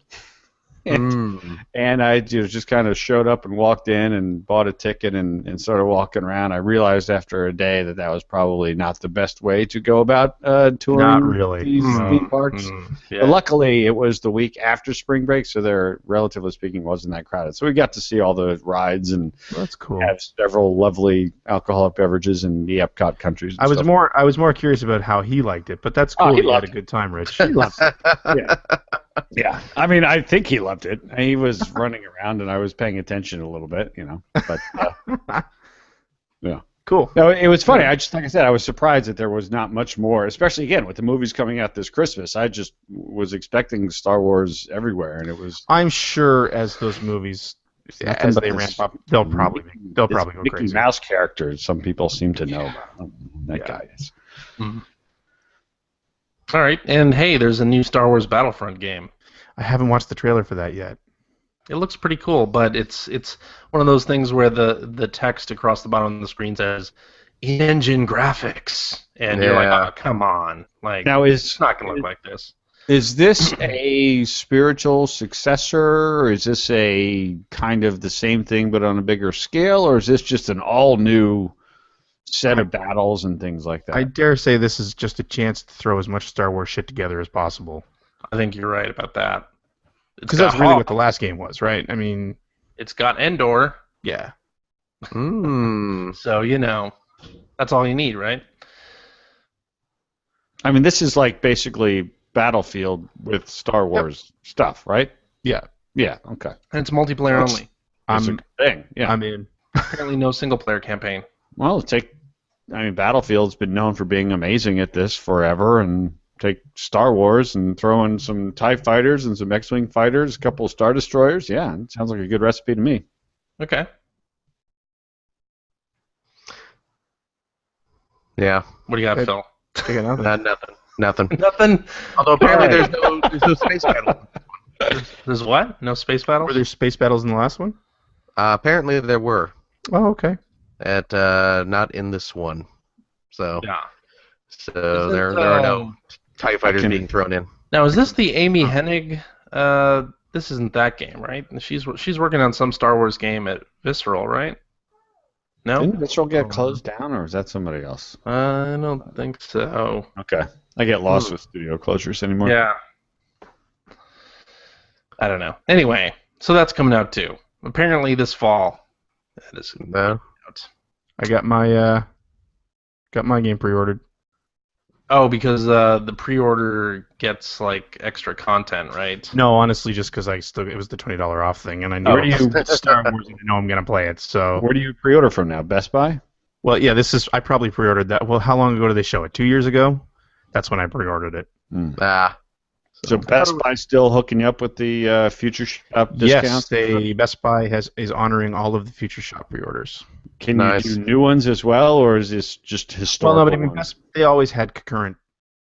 And I just kind of showed up and walked in and bought a ticket and started walking around. I realized after a day that was probably not the best way to go about touring these theme parks. But luckily, it was the week after spring break, so there, relatively speaking, wasn't that crowded. So we got to see all the rides and that's cool. Have several lovely alcoholic beverages in the Epcot countries. I was more curious about how he liked it, but that's cool. He had a good time, Rich. He loved it. Yeah. Yeah, I mean, I think he loved it. He was running around, and I was paying attention a little bit, you know. But yeah, cool. No, it was funny. Like I said, I was surprised that there was not much more, especially again with the movies coming out this Christmas. I just was expecting Star Wars everywhere, and it was. I'm sure as those movies, as they ramp up, they'll probably go Mickey crazy. Mickey Mouse characters. Some people seem to know about that guy is. Mm-hmm. All right, and hey, there's a new Star Wars Battlefront game. I haven't watched the trailer for that yet. It looks pretty cool, but it's one of those things where the text across the bottom of the screen says "in-engine graphics," and you're like, "Oh, come on!" Like, now it's not gonna look like this. Is this a spiritual successor, or is this a kind of the same thing but on a bigger scale, or is this just an all-new set of battles and things like that? I dare say this is just a chance to throw as much Star Wars shit together as possible. I think you're right about that. Because that's really what the last game was, right? I mean, it's got Endor. Yeah. So, you know, that's all you need, right? I mean, this is like basically Battlefield with Star Wars stuff, right? Yeah. Yeah, okay. And it's multiplayer only. That's a good thing. Yeah. I'm in. Apparently no single-player campaign. Well, Battlefield's been known for being amazing at this forever, and take Star Wars and throw in some TIE fighters and some X-Wing fighters, a couple of Star Destroyers. Yeah, it sounds like a good recipe to me. Okay. Yeah. What do you got, Phil? Nothing. Nothing? Although apparently there's no space battle. There's what? No space battles? Were there space battles in the last one? Apparently there were. Oh, okay. Not in this one. So yeah. So there are no TIE fighters being thrown in. Now, is this the Amy Hennig? This isn't that game, right? She's working on some Star Wars game at Visceral, right? No? Didn't Visceral get closed down, or is that somebody else? I don't think so. Okay. I get lost with studio closures anymore. Yeah. I don't know. Anyway, so that's coming out too. Apparently this fall. That is no. Out. I got my game pre-ordered. Oh, because the pre-order gets like extra content, right? No, honestly, just because it was the $20 off thing, and I knew it's Star Wars, and I know I'm gonna play it. So where do you pre-order from now? Best Buy? Well, yeah, I probably pre-ordered that. Well, how long ago did they show it? 2 years ago? That's when I pre-ordered it. So Best Buy still hooking you up with the Future Shop discounts? Yes, Best Buy is honoring all of the Future Shop pre-orders. Can you do new ones as well, or is this just historical? Well, no, but I mean, they always had concurrent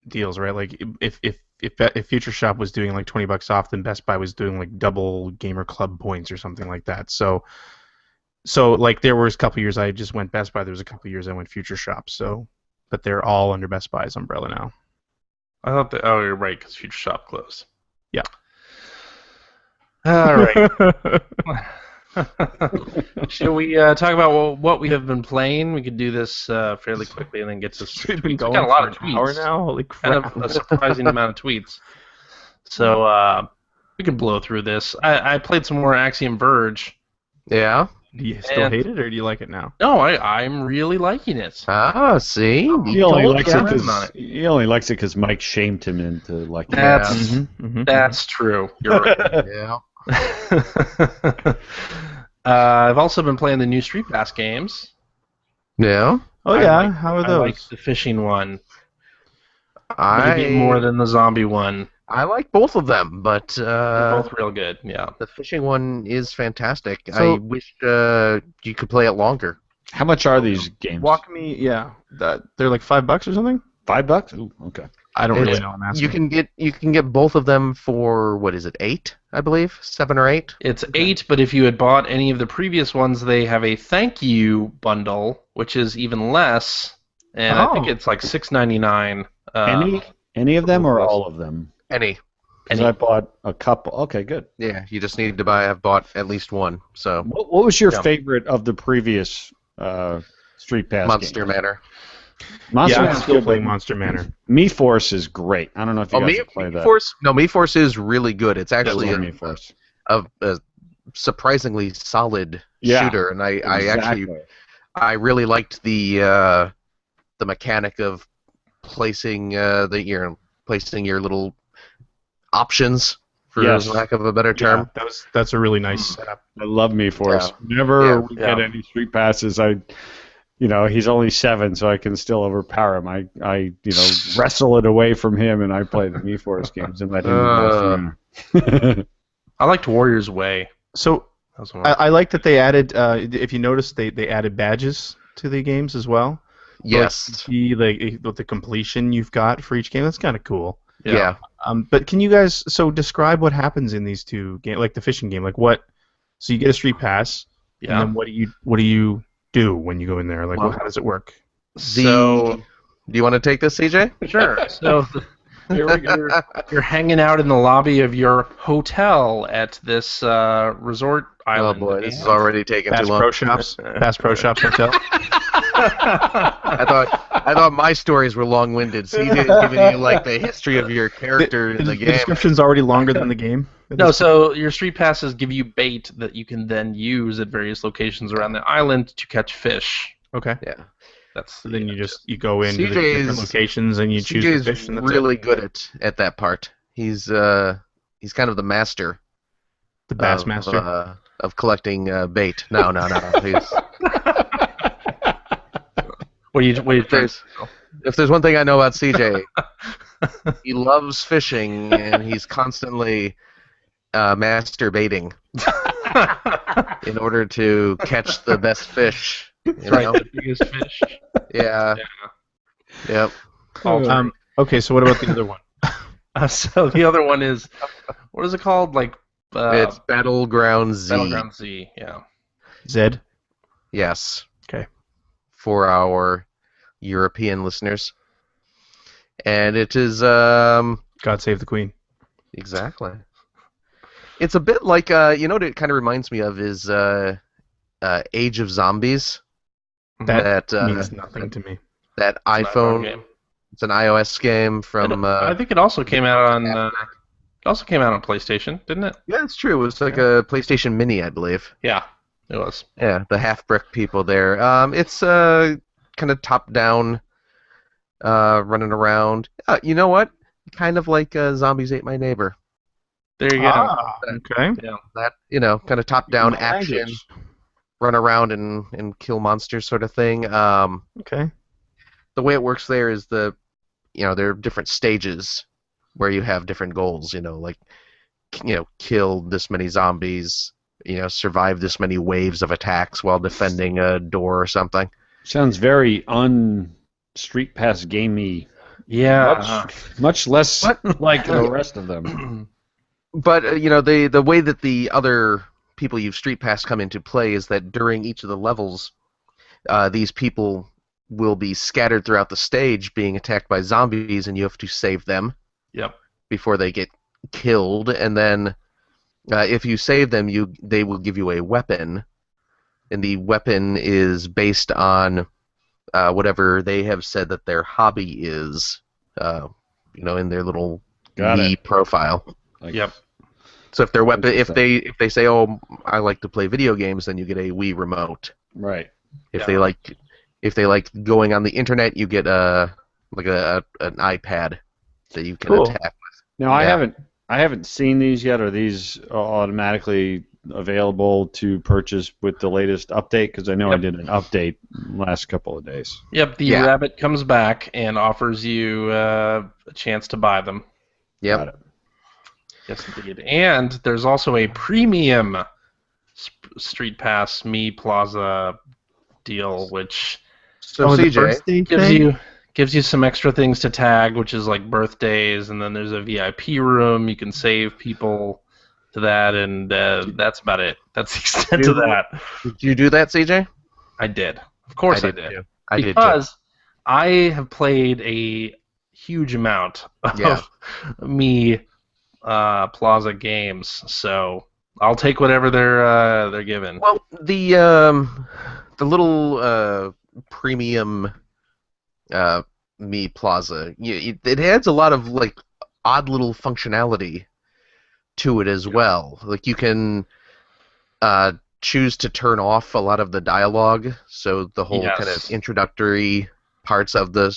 deals, right? Like if Future Shop was doing like $20 off, then Best Buy was doing like double Gamer Club points or something like that. So like there was a couple years I just went Best Buy. There was a couple years I went Future Shop. So, but they're all under Best Buy's umbrella now. I thought that. Oh, you're right, because Future Shop closed. Yeah. All right. Should we talk about what we have been playing? We could do this fairly quickly and then get to. We've been going got a lot of an hour now. Holy crap! Kind of a surprising amount of tweets. So we could blow through this. I played some more Axiom Verge. Yeah. Do you still hate it, or do you like it now? No, I'm really liking it. Ah, see? He only told likes you it I'm because on it. he only likes it because Mike shamed him into liking it. That's that's true. You're right. Yeah. I've also been playing the new Street Pass games. Yeah. Oh I yeah, like- how are I those? like the fishing one. Maybe more than the zombie one. I like both of them, but They're both real good. Yeah. the fishing one is fantastic. So- I wish you could play it longer. How much are these games? Walk me, they're like $5 or something. $5? Ooh, okay. I don't really It's- know. I'm asking. You can get both of them for what is it, 8? I believe 7 or 8. It's 8, but if you had bought any of the previous ones, they have a thank you bundle, which is even less, and I think Oh. it's like $6.99. Any of them or all of them? Any. Because Any. I bought a couple. Okay, good. Yeah, you just need to have bought at least one. So What was your Yeah. favorite of the previous Street Pass Monster games? Manor. Monster yeah, I'm Manor. still playing Monster Manor. MeForce is great. I don't know if you guys have played that. MeForce is really good. It's actually I love MeForce. a surprisingly solid Yeah, shooter, and Exactly. I really liked the mechanic of placing placing your little options, for Yes. lack of a better term. Yeah, that's a really nice setup. I love MeForce. Yeah. Whenever Yeah, we get any Street Passes, he's only 7, so I can still overpower him. I wrestle it away from him, and I play the MeForce games and let him. I liked Warrior's Way. So That was one of I like that they added. If you notice, they added badges to the games as well. Yes. See, like the completion you've got for each game. That's kind of cool. Yeah. But can you guys describe what happens in these two games, like the fishing game? Like what? So you get a Street Pass, Yeah. and then what do you do when you go in there? Like Well, how does it work? So Do you want to take this, CJ? sure. So you're hanging out in the lobby of your hotel at this resort Oh island. boy, this is already taking too Bass long. Pro Shops, Bass Pro Shops Hotel. I thought my stories were long-winded. CJ is giving you like the history of your character in the The game. description's already longer than the game. No, so your Street Passes give you bait that you can then use at various locations around the island to catch fish. Okay. Yeah. That's So then you go into the CJ's different locations and you choose the CJ's fish and that's really good at that part. He's kind of the master. the Bass of, Master. Of collecting bait. No. He's, what are you trying if there's one thing I know about CJ, he loves fishing and he's constantly masturbating in order to catch the best fish. You know? the biggest fish. Yeah. Yep. Okay, so what about the other one? So the other one is, what is it called? Like It's Battleground Z. Battleground Z. Yeah. Zed. Yes. Okay. For our European listeners. And it is God Save the Queen. exactly. It's a bit like you know what it kind of reminds me of is Age of Zombies. That That means nothing to me. that It's an iPhone. game. It's an iOS game from. I think it also came out on. It also came out on PlayStation, didn't it? Yeah, it's true. It was like a PlayStation Mini, I believe. Yeah, it was. Yeah, the half brick people there. It's kind of top down, running around. You know what? Kind of like Zombies Ate My Neighbor. There you go. Okay. That kind of top down My action, language. run around and kill monsters sort of thing. Okay. The way it works there is there are different stages where you have different goals. Like kill this many zombies. Survive this many waves of attacks while defending a door or something. Sounds very Street Pass gamey. Yeah. Much less like the rest of them. But the way that the other people you've Street Pass come into play is that during each of the levels, these people will be scattered throughout the stage, being attacked by zombies, and you have to save them. Yep. Before they get killed, and then if you save them, they will give you a weapon, and the weapon is based on whatever they have said that their hobby is. In their little Got Wii it. profile. Like, Yep. So if their weapon, if they say, "Oh, I like to play video games," then you get a Wii remote. Right. If they like going on the internet, you get an iPad that you can attack with. Now I haven't seen these yet. Are these automatically available to purchase with the latest update? Because I know I did an update last couple of days. Yep, the rabbit comes back and offers you a chance to buy them. Yep. Got it. Yes, indeed. And there's also a premium Street Pass Me Plaza deal, which CJ gives you some extra things to tag, which is like birthdays, and then there's a VIP room. You can save people to that, and that's about it. That's the extent of that. Did you do that, CJ? I did. Of course I did. Too. Because I have played a huge amount of Me Plaza games, so I'll take whatever they're given. Well, the little premium Me Plaza, it adds a lot of like odd little functionality to it as well. Like you can choose to turn off a lot of the dialogue, so the whole kind of introductory parts of the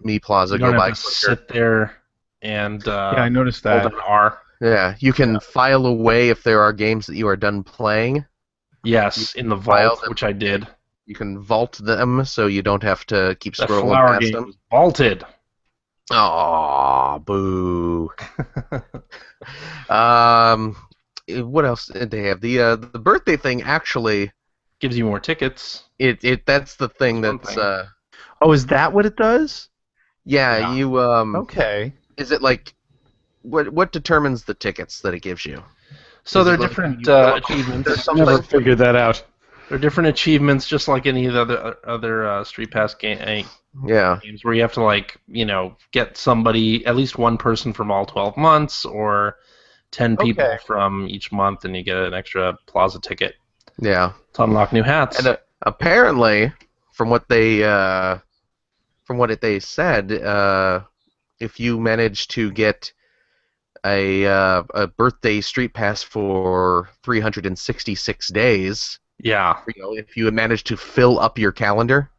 Me Plaza you go by quicker. Sit there and I noticed that. hold an R. Yeah, you can file away if there are games that you are done playing. Yes, in the vault, which I did. You can vault them so you don't have to keep The scrolling flower past game them. was vaulted. Aw, boo. What else did they have? The birthday thing actually Gives you more tickets. that's the thing that's Oh, is that what it does? yeah, you Okay. is it like what determines the tickets that it gives you? So Is there it are like different There's achievements. some Never like figured that out. There are different achievements, just like any of the other Street Pass games where you have to get somebody, at least one person from all 12 months, or 10 people from each month, and you get an extra Plaza ticket yeah. to unlock new hats. And apparently, from what they said, if you manage to get a birthday Street Pass for 366 days, if you manage to fill up your calendar,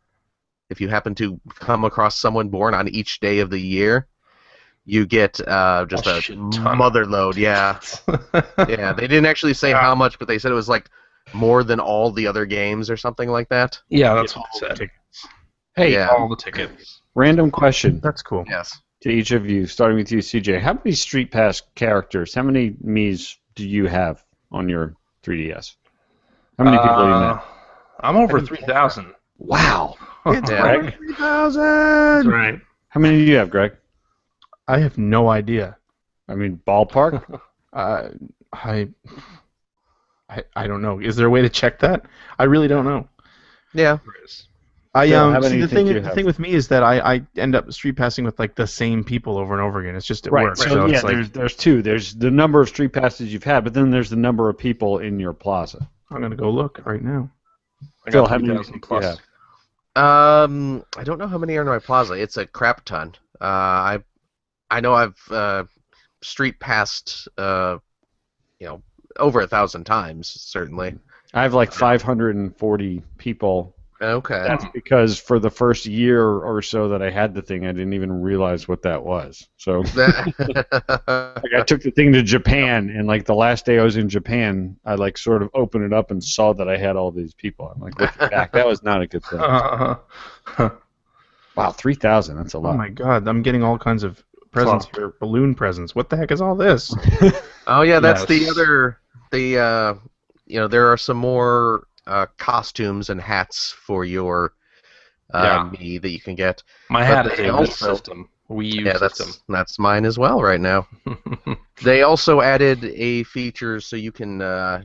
if you happen to come across someone born on each day of the year, you get just a mother load. Yeah, yeah. They didn't actually say how much, but they said it was like more than all the other games or something like that. Yeah, that's what it said. Hey, all the tickets. Random question That's cool. Yes. to each of you, starting with you, CJ. How many Street Pass characters, how many Miis do you have on your 3DS? How many people have you met? I'm over 3,000. Wow. It's Greg? 3,000! That's right. How many do you have, Greg? I have no idea. I mean, ballpark? I don't know. Is there a way to check that? I really don't know. Yeah. Phil, how many See, do the you think you the have? thing with me is that I end up street passing with like the same people over and over again. It's just at work. So, yeah, it's like, there's two. There's the number of Street Passes you've had, but then there's the number of people in your plaza. I'm gonna go look right now. I Phil, got how many 3,000 plus. you have? I don't know how many are in my plaza. It's a crap ton. I know I've street passed over 1,000 times certainly. I have like 540 people. Okay. That's because for the first year or so that I had the thing, I didn't even realize what that was. So like I took the thing to Japan, and like the last day I was in Japan, I like sort of opened it up and saw that I had all these people. I'm like, looking back, that was not a good thing. Wow, 3,000, that's a lot. Oh my god, I'm getting all kinds of presents here, balloon presents. What the heck is all this? Oh yeah, that's Yes. the other. There are some more costumes and hats for your me that you can get. My But hat is they a Wii also- system. Wii U Yeah, system. that's mine as well right now. They also added a feature so you can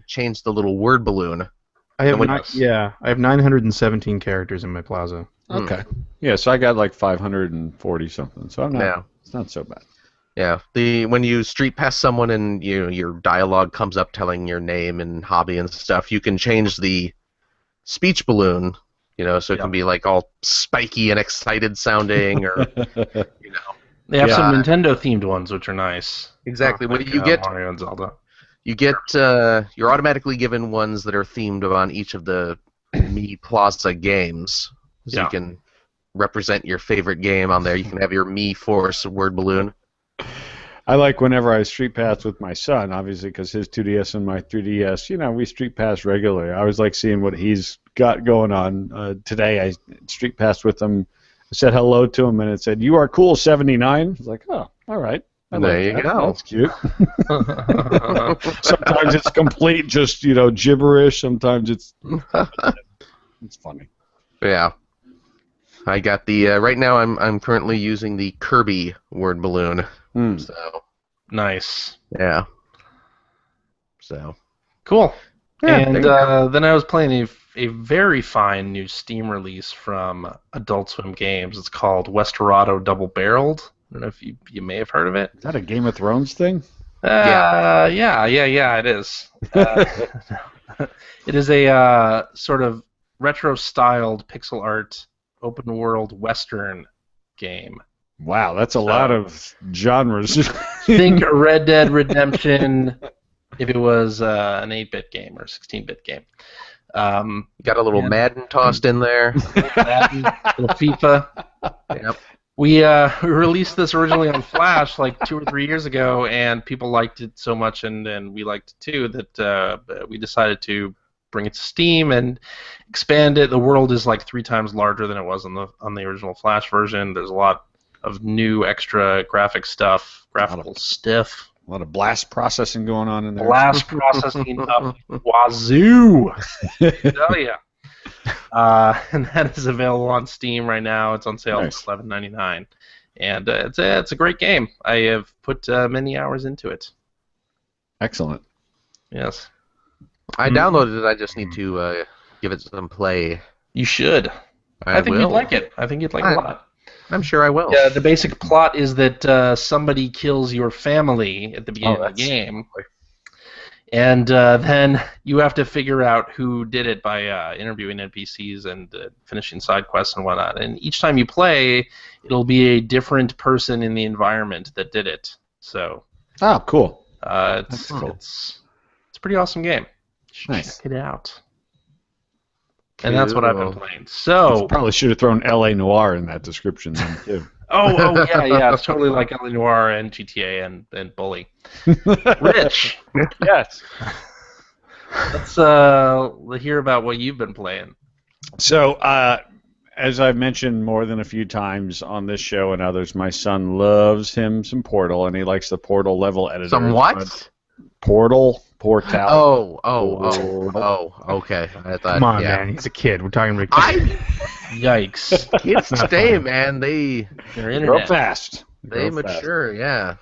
change the little word balloon. I have When- I have 917 characters in my plaza. Okay. Yeah, so I got like 540 something. So I'm not. Yeah. It's not so bad. Yeah, when you street pass someone and your dialogue comes up telling your name and hobby and stuff, you can change the speech balloon, so it can be like all spiky and excited sounding, or They have some Nintendo-themed ones, which are nice. Exactly. When you get Mario and Zelda, you're automatically given ones that are themed on each of the Mii Plaza games, so you can represent your favorite game on there. You can have your Mii Force word balloon. I like whenever I Street Pass with my son, obviously, because his 2DS and my 3DS, we Street Pass regularly. I always like seeing what he's got going on. Today I Street Passed with him. I said hello to him, and it said, "You are cool, 79." I was like, "Oh, all right." There you go. That's cute. Sometimes it's complete, just gibberish. Sometimes it's funny. Yeah. I got the right now. I'm currently using the Kirby word balloon. So nice. Yeah. So cool. Yeah, and then I was playing a very fine new Steam release from Adult Swim Games. It's called Wesperado Double Barreled. I don't know if you may have heard of it. Is that a Game of Thrones thing? Yeah, it is. It is a sort of retro-styled pixel art open-world Western game. Wow, that's a lot of genres. Think Red Dead Redemption if it was an 8-bit game or a 16-bit game. Got a little Madden tossed in there. Madden, little FIFA. Yep. We released this originally on Flash like 2 or 3 years ago, and people liked it so much, and we liked it too, that we decided to bring it to Steam and expand it. The world is like 3 times larger than it was on the original Flash version. There's a lot of new extra graphic stuff, graphical stuff. A lot of blast processing going on in there. Blast processing up wazoo. I tell ya. And that is available on Steam right now. It's on sale for $11.99, and it's a great game. I have put many hours into it. Excellent. Yes. I downloaded it. I just need to give it some play. You should. I think you'd like it. I think you'd like it a lot. I'm sure I will. Yeah, the basic plot is that somebody kills your family at the beginning of the game. And then you have to figure out who did it by interviewing NPCs and finishing side quests and whatnot. And each time you play, it'll be a different person in the environment that did it. So. Oh, cool. It's a pretty awesome game. Nice. Check it out. And that's what I've been playing. So probably should have thrown L.A. Noire in that description then too. Oh yeah. It's totally like L.A. Noire and GTA and Bully. Rich. Yes. Let's hear about what you've been playing. So, as I've mentioned more than a few times on this show and others, my son loves him some Portal, and he likes the Portal level editor. Some what? Portal. Oh, okay. I thought, come on, man. He's a kid. We're talking about kids. Yikes. Kids today, man, they're grow fast. They mature, yeah.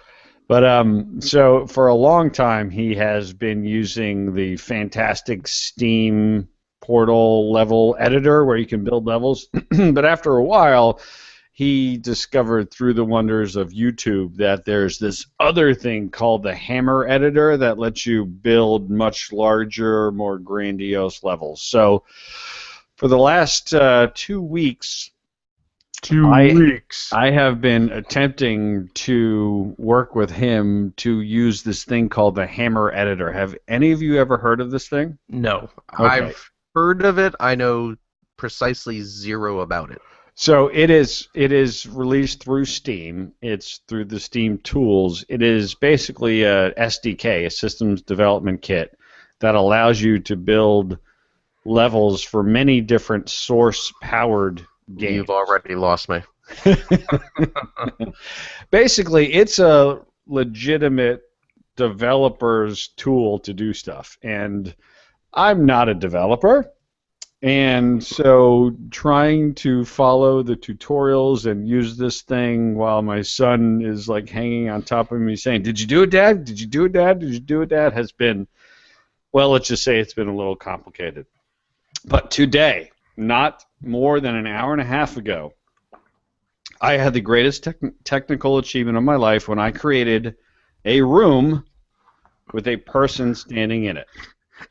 But so for a long time, he has been using the fantastic Steam Portal level editor where you can build levels. But after a while, he discovered through the wonders of YouTube that there's this other thing called the Hammer editor that lets you build much larger, more grandiose levels. So for the last 2 weeks, I have been attempting to work with him to use this thing called the Hammer editor. Have any of you ever heard of this thing? No. Okay. I've heard of it. I know precisely zero about it. So it is released through Steam. It's through the Steam tools. It is basically a SDK, a systems development kit, that allows you to build levels for many different source-powered games. You've already lost me. Basically, it's a legitimate developer's tool to do stuff. And I'm not a developer. And so trying to follow the tutorials and use this thing while my son is like hanging on top of me saying, "Did you do it, Dad? Did you do it, Dad? Did you do it, Dad?" has been, well, let's just say it's been a little complicated. But today, not more than an hour and a half ago, I had the greatest technical achievement of my life when I created a room with a person standing in it.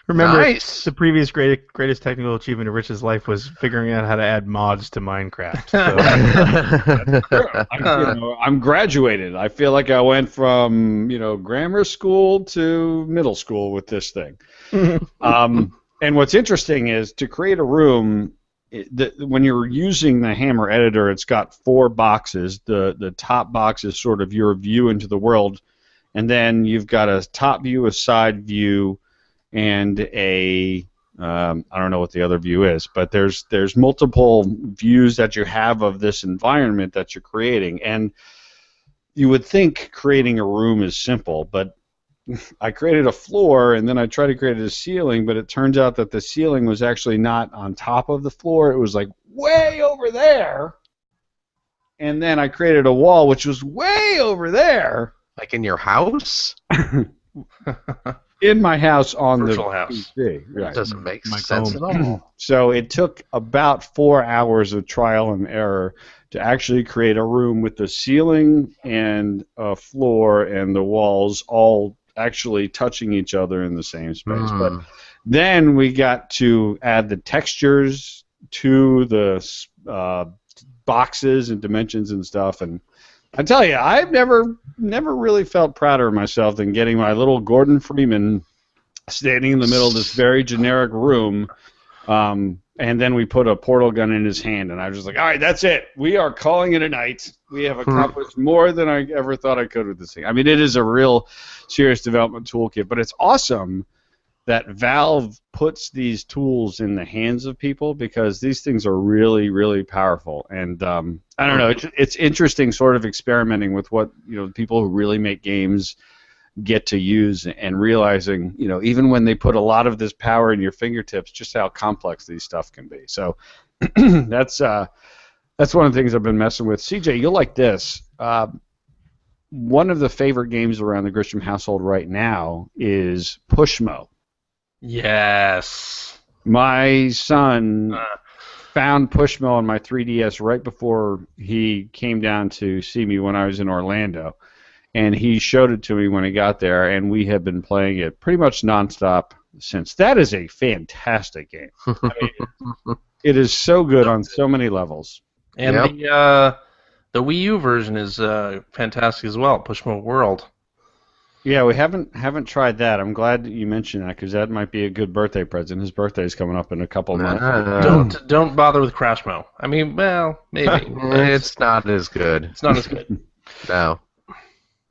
Remember, Nice. the previous greatest technical achievement of Rich's life was figuring out how to add mods to Minecraft. So. I'm graduated. I feel like I went from grammar school to middle school with this thing. And what's interesting is to create a room. When you're using the Hammer editor, it's got 4 boxes. The top box is sort of your view into the world, and then you've got a top view, a side view, and I don't know what the other view is, but there's multiple views that you have of this environment that you're creating. And you would think creating a room is simple, but I created a floor, and then I tried to create a ceiling, but it turns out that the ceiling was actually not on top of the floor. It was like way over there. And then I created a wall, which was way over there. Like in your house? In my house on Virtual the house. PC. Right. That doesn't make My sense phone. at all. So it took about 4 hours of trial and error to actually create a room with the ceiling and a floor and the walls all actually touching each other in the same space. But then we got to add the textures to the boxes and dimensions and stuff. And I tell you, I've never really felt prouder of myself than getting my little Gordon Freeman standing in the middle of this very generic room, and then we put a portal gun in his hand, and I was just like, all right, that's it. We are calling it a night. We have accomplished more than I ever thought I could with this thing. I mean, it is a real serious development toolkit, but it's awesome that Valve puts these tools in the hands of people, because these things are really, really powerful. And I don't know, it's interesting sort of experimenting with what people who really make games get to use, and realizing, even when they put a lot of this power in your fingertips, just how complex these stuff can be. So that's one of the things I've been messing with. CJ, you'll like this. One of the favorite games around the Grisham household right now is Pushmo. Yes. My son found Pushmo on my 3DS right before he came down to see me when I was in Orlando. And he showed it to me when he got there, and we have been playing it pretty much nonstop since. That is a fantastic game. I mean, it is so good on so many levels. And the Wii U version is fantastic as well, Pushmo World. Yeah, we haven't tried that. I'm glad that you mentioned that, because that might be a good birthday present. His birthday is coming up in a couple of months. Don't bother with Crashmo. I mean, well, maybe. It's not as good. It's not as good. No.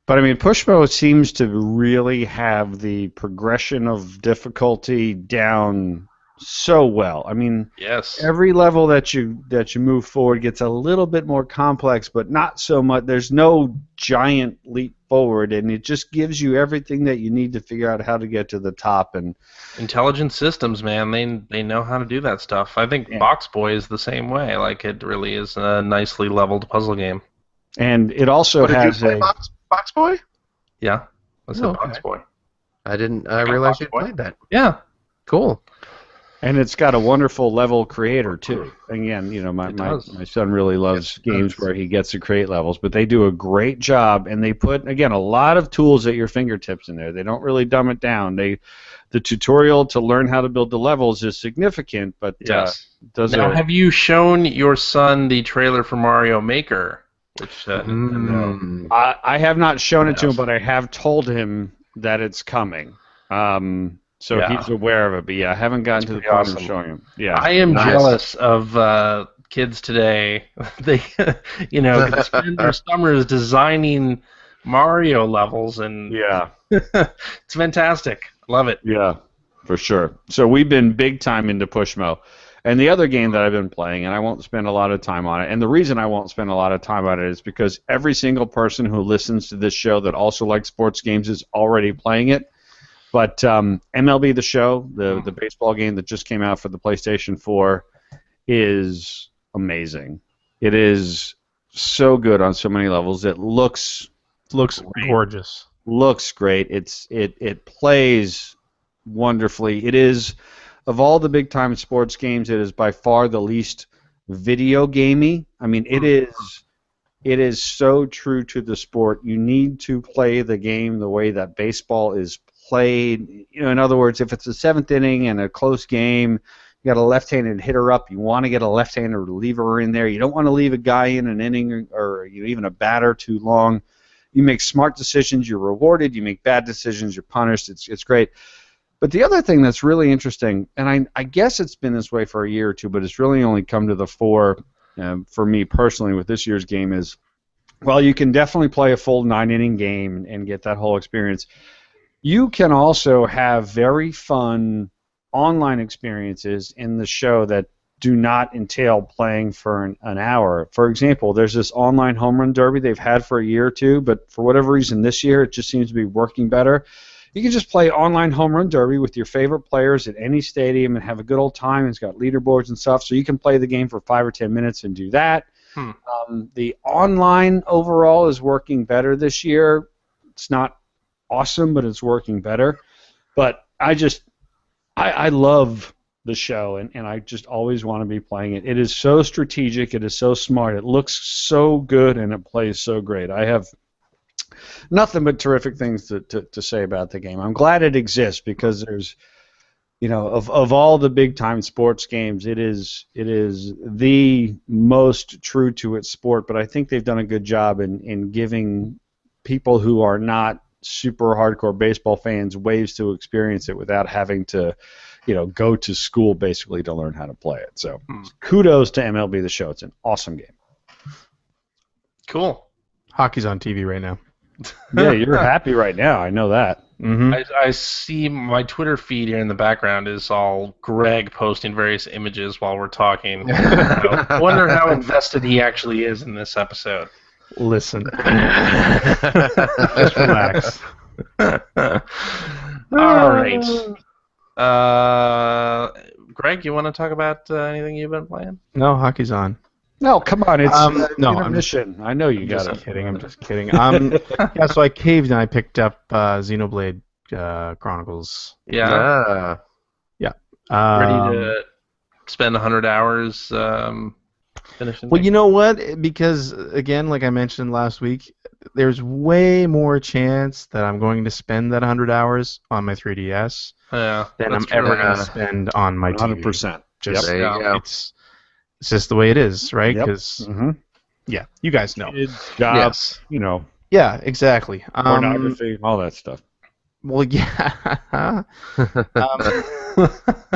But I mean, Pushmo seems to really have the progression of difficulty down so well. I mean, yes. Every level that you move forward gets a little bit more complex, but not so much. There's no giant leap forward, and it just gives you everything that you need to figure out how to get to the top. And Intelligent Systems, man, they know how to do that stuff. I think Box Boy is the same way. Like, it really is a nicely leveled puzzle game. And it also has did you play Box Boy? Yeah, I said Box Boy. I didn't. I realized you played that. Yeah. Cool. And it's got a wonderful level creator too. Again, my son really loves games where he gets to create levels, but they do a great job, and they put, again, a lot of tools at your fingertips in there. They don't really dumb it down. The tutorial to learn how to build the levels is significant, but have you shown your son the trailer for Mario Maker? Which I have not shown it to him, but I have told him that it's coming. So he's aware of it, but I haven't gotten to the point of showing him. Yeah, I am jealous of kids today. They, can spend their summers designing Mario levels, and it's fantastic. Love it. Yeah, for sure. So we've been big time into Pushmo. And the other game that I've been playing, and I won't spend a lot of time on it, and the reason I won't spend a lot of time on it is because every single person who listens to this show that also likes sports games is already playing it. But MLB The Show, the baseball game that just came out for the PlayStation 4, is amazing. It is so good on so many levels. It looks gorgeous. Looks great. It plays wonderfully. It is, of all the big time sports games, it is by far the least video gamey. I mean, it is so true to the sport. You need to play the game the way that baseball is played. In other words, if it's a 7th inning and a close game, you got a left-handed hitter up, you want to get a left-hander reliever in there. You don't want to leave a guy in an inning or even a batter too long. You make smart decisions, you're rewarded. You make bad decisions, you're punished. It's great. But the other thing that's really interesting, and I guess it's been this way for a year or two, but it's really only come to the fore for me personally with this year's game is, while you can definitely play a full 9-inning game and get that whole experience, you can also have very fun online experiences in the show that do not entail playing for an hour. For example, there's this online home run derby they've had for a year or two, but for whatever reason this year it just seems to be working better. You can just play online home run derby with your favorite players at any stadium and have a good old time. It's got leaderboards and stuff, so you can play the game for 5 or 10 minutes and do that. The online overall is working better this year. It's not awesome, but it's working better. But I love the show, and I just always want to be playing it. It is so strategic. It is so smart. It looks so good, and it plays so great. I have nothing but terrific things to say about the game. I'm glad it exists because there's, of all the big-time sports games, it is the most true to its sport, but I think they've done a good job in giving people who are not super hardcore baseball fans ways to experience it without having to, go to school basically to learn how to play it. So kudos to MLB The Show. It's an awesome game. Cool. Hockey's on TV right now. Yeah, you're happy right now. I know that. Mm-hmm. I see my Twitter feed here in the background is all Greg posting various images while we're talking. I wonder how invested he actually is in this episode. Listen. Just relax. All right. Greg, you want to talk about anything you've been playing? No, hockey's on. No, come on, it's no, intermission. I know you got it. I'm just kidding. Yeah, so I caved and I picked up Xenoblade Chronicles. Yeah. Yeah. Ready to spend 100 hours finishing. Well, you know what? Because again, like I mentioned last week, there's way more chance that I'm going to spend that 100 hours on my 3DS than I'm ever going to spend on my TV. 100%. Just There you go. It's just the way it is, right? Yep. Because yeah, you guys know. Jobs, Yeah, exactly. pornography, all that stuff. Well, yeah.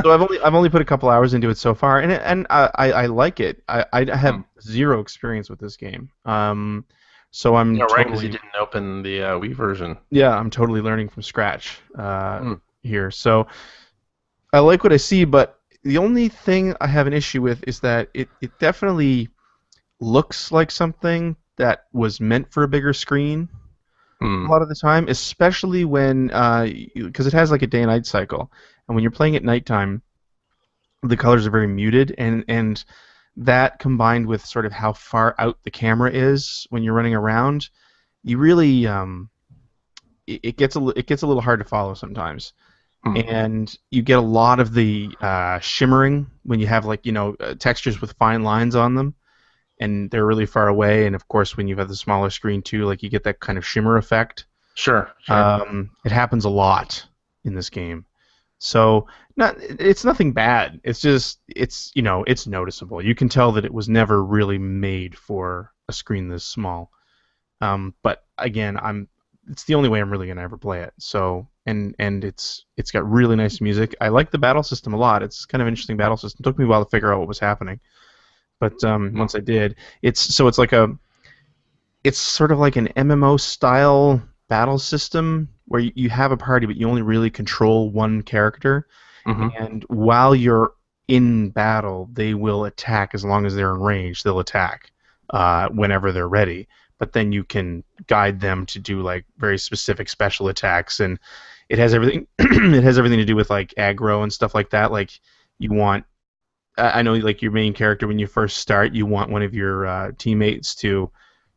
So I've only put a couple hours into it so far, and I like it. I have zero experience with this game. So I'm right, because totally, you didn't open the Wii version. yeah, I'm totally learning from scratch here. So I like what I see, but the only thing I have an issue with is that it definitely looks like something that was meant for a bigger screen a lot of the time, especially when because it has like a day and night cycle, and when you're playing at nighttime, the colors are very muted, and that combined with sort of how far out the camera is when you're running around, you really it gets a little hard to follow sometimes. And you get a lot of the shimmering when you have textures with fine lines on them, and they're really far away. And of course, when you have the smaller screen too, you get that kind of shimmer effect. Sure. It happens a lot in this game, so it's nothing bad. It's just it's noticeable. You can tell that it was never really made for a screen this small. But again, it's the only way I'm really gonna ever play it. So. And it's got really nice music. I like the battle system a lot. It's kind of an interesting battle system. It took me a while to figure out what was happening, but once I did, it's sort of like an MMO style battle system where you have a party, but you only really control one character. And while you're in battle, they will attack as long as they're in range. They'll attack whenever they're ready. But then you can guide them to do very specific special attacks, and it has everything. It has everything to do with aggro and stuff like that. You want, I know, your main character when you first start, you want one of your teammates to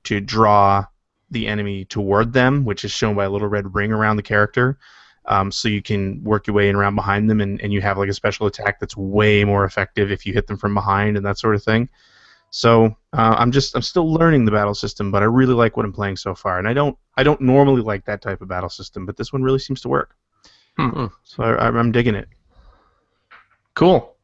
draw the enemy toward them, which is shown by a little red ring around the character. So you can work your way in around behind them, and you have a special attack that's way more effective if you hit them from behind and that sort of thing. So I'm still learning the battle system, but I really like what I'm playing so far. And I don't normally like that type of battle system, but this one really seems to work. So I'm digging it. Cool.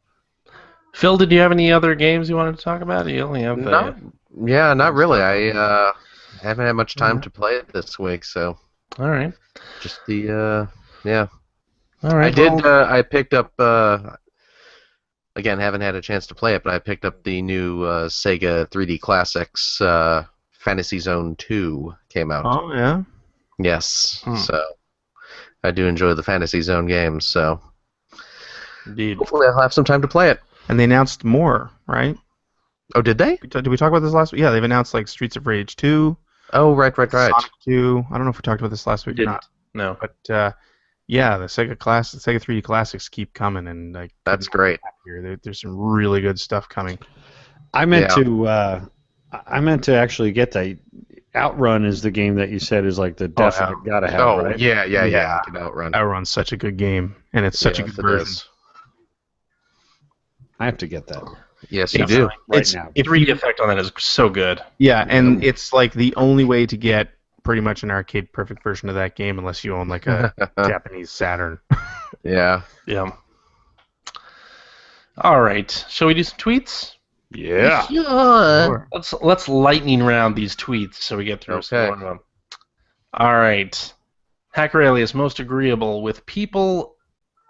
Phil, did you have any other games you wanted to talk about? You only have not really. I haven't had much time to play it this week, so. All right. Just the yeah. All right. I picked up. Again, haven't had a chance to play it, but I picked up the new Sega 3D Classics Fantasy Zone 2 came out. Oh yeah. Yes. So I do enjoy the Fantasy Zone games. So. Indeed. Hopefully, I'll have some time to play it. And they announced more, right? Oh, did they? Did we talk about this last week? Yeah, they've announced like Streets of Rage 2. Oh, right. Sonic 2. I don't know if we talked about this last week or not. No. But yeah, the Sega 3D Classics keep coming, and like that's great. There's some really good stuff coming. I meant to actually get that. Outrun is the game that you said is like the definite gotta have. Oh, right? yeah. Outrun. Outrun's such a good game, and it's such a good version. I have to get that. Yes, you do. Right now. The 3D effect on that is so good. Yeah, and it's like the only way to get pretty much an arcade perfect version of that game unless you own like a Japanese Saturn. Yeah. Yeah. All right. Shall we do some tweets? Yeah. Sure. Let's lightning round these tweets so we get through some of them. All right. Hacker Alias, most agreeable with people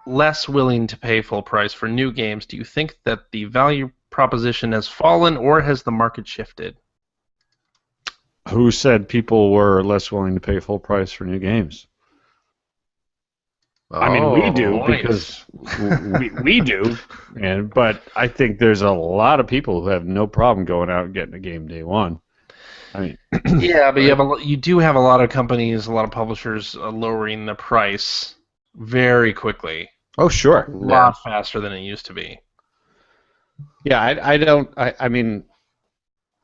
less willing to pay full price for new games. Do you think that the value proposition has fallen, or has the market shifted? Who said people were less willing to pay full price for new games? I mean, we do because we do, but I think there's a lot of people who have no problem going out and getting a game day one. I mean, yeah, but you do have a lot of companies, a lot of publishers lowering the price very quickly. Oh, sure, a lot faster than it used to be. Yeah, I mean,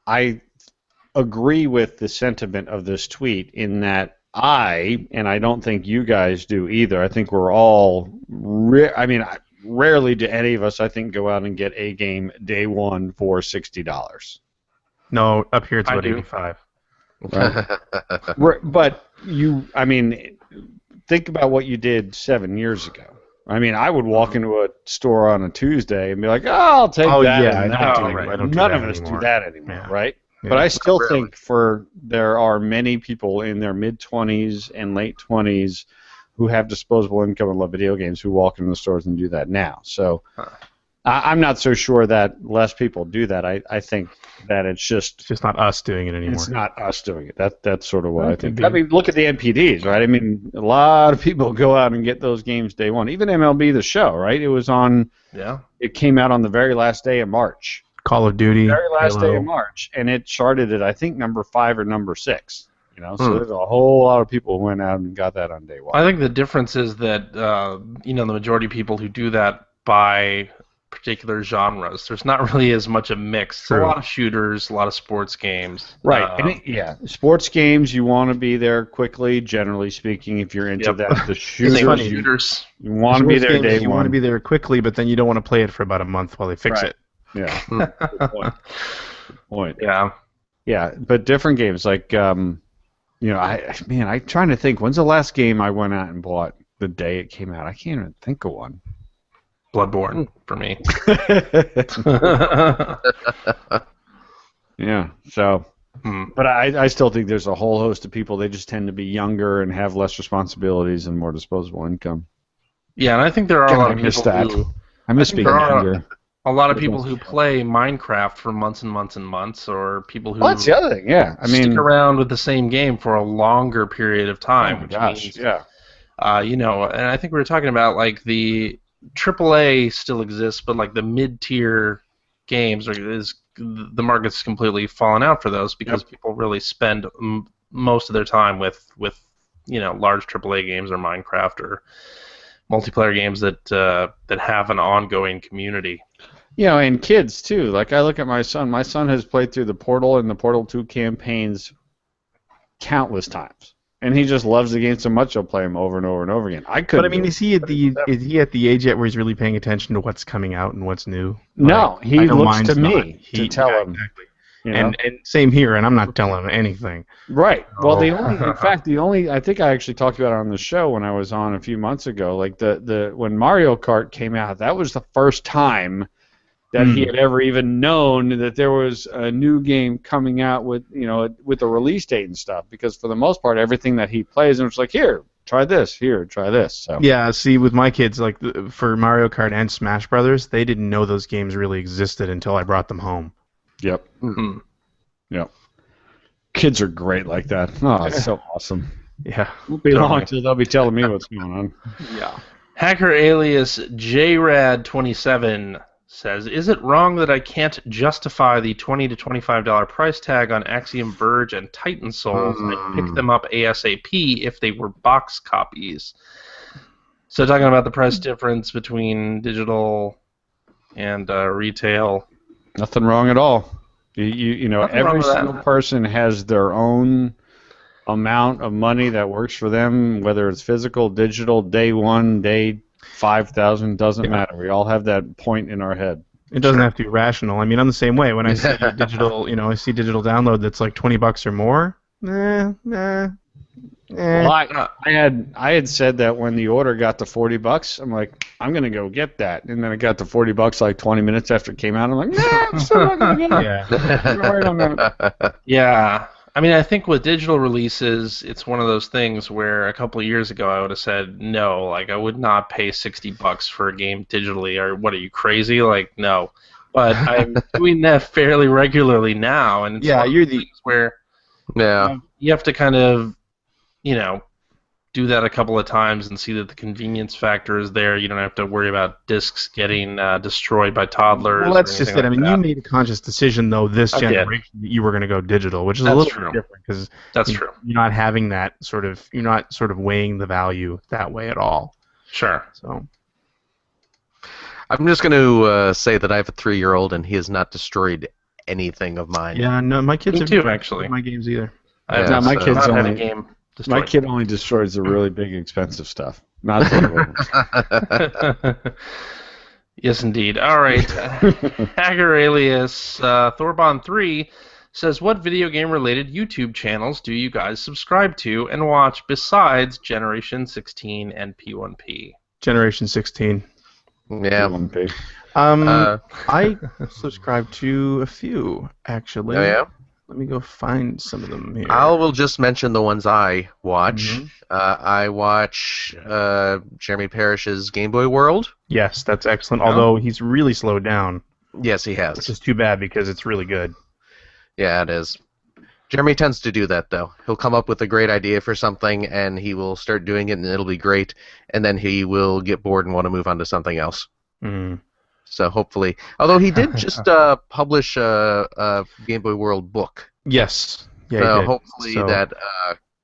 I agree with the sentiment of this tweet in that and I don't think you guys do either. I think we're all, rarely do any of us, I think, go out and get a game day one for $60. No, up here it's about $85. Right. But think about what you did 7 years ago. I mean, I would walk into a store on a Tuesday and be like, "Oh, I'll take that." Yeah, none of us do that anymore, right? Yeah. But I still think there are many people in their mid-20s and late 20s who have disposable income and love video games who walk into the stores and do that now. So I'm not so sure that less people do that. I think that it's just not us doing it anymore. It's not us doing it. That's sort of what I think. I mean, look at the NPDs, right? I mean, a lot of people go out and get those games day one. Even MLB The Show, right? It was on. Yeah. It came out on the very last day of March. Call of Duty. Very last day of March, and it charted at I think number 5 or number 6. So there's a whole lot of people who went out and got that on day one. I think the difference is that the majority of people who do that buy particular genres. There's not really as much a mix. There's a lot of shooters, a lot of sports games. Right. Sports games, you want to be there quickly, generally speaking, if you're into that. The shooters, you want to be there day one. You want to be there quickly, but then you don't want to play it for about a month while they fix it. Yeah. Good point. Yeah. Yeah, but different games like I'm trying to think. When's the last game I went out and bought the day it came out? I can't even think of one. Bloodborne for me. Yeah. So, but I still think there's a whole host of people. They just tend to be younger and have less responsibilities and more disposable income. Yeah, and I think there are a lot of people I miss being younger. A lot of people who play Minecraft for months and months and months, or people who that's the other thing. Yeah, stick around with the same game for a longer period of time. Oh my gosh! Means, and I think we were talking about like the AAA still exists, but like the mid-tier games the market's completely fallen out for those because people really spend most of their time with large AAA games or Minecraft or multiplayer games that have an ongoing community. And kids too. Like I look at my son. My son has played through the Portal and the Portal 2 campaigns countless times, and he just loves the game so much he'll play them over and over and over again. I couldn't. But I mean, is he at the age yet where he's really paying attention to what's coming out and what's new? No, he looks to me to tell him. Exactly. You know? And same here, and I'm not telling them anything. Right. Well, the only I think I actually talked about it on the show when I was on a few months ago. Like when Mario Kart came out, that was the first time that he had ever even known that there was a new game coming out with a release date and stuff. Because for the most part, everything that he plays, and it's like, here, try this. Here, try this. So. Yeah. See, with my kids, like for Mario Kart and Smash Brothers, they didn't know those games really existed until I brought them home. Yep. Mm-hmm. Yep. Kids are great like that. Oh, it's so awesome. Yeah. Won't be long till they'll be telling me what's going on. Yeah. Hacker alias JRAD27 says, is it wrong that I can't justify the $20 to $25 price tag on Axiom Verge and Titan Souls and pick them up ASAP if they were box copies? So talking about the price difference between digital and retail. Nothing wrong at all. You know, every single person has their own amount of money that works for them, whether it's physical, digital, day 1, day 5,000, doesn't matter. We all have that point in our head. It doesn't have to be rational. I mean, I'm the same way. When I see digital, I see digital download that's like $20 or more. Well, I had said that when the order got to $40, I'm like, I'm gonna go get that, and then it got to $40 like 20 minutes after it came out. I'm like, nah, I'm still not gonna get it. Yeah. I mean, I think with digital releases, it's one of those things where a couple of years ago I would have said no, like I would not pay $60 for a game digitally, or what are you crazy? Like no, but I'm doing that fairly regularly now, and it's you're the where you have to kind of do that a couple of times and see that the convenience factor is there. You don't have to worry about discs getting destroyed by toddlers. Well, that's just it. I mean, you made a conscious decision, though, this generation that you were going to go digital, which is a little bit different because you're not having that you're not sort of weighing the value that way at all. Sure. So I'm just going to say that I have a 3-year-old and he has not destroyed anything of mine. Yeah, no, my kids haven't actually my games either. My kids not a game. My kid only destroys the really big, expensive stuff. Not the Yes, indeed. All right. Hacker alias Thorbon3 says, what video game-related YouTube channels do you guys subscribe to and watch besides Generation 16 and P1P? Generation 16. Yeah. P1P. I subscribe to a few, actually. Oh, yeah? Let me go find some of them here. I will just mention the ones I watch. I watch Jeremy Parish's Game Boy World. Yes, that's excellent. Although he's really slowed down. Yes, he has. Which is too bad because it's really good. Yeah, it is. Jeremy tends to do that, though. He'll come up with a great idea for something, and he will start doing it, and it'll be great. And then he will get bored and want to move on to something else. So hopefully, although he did just publish a Game Boy World book. Yes. Yeah. So hopefully that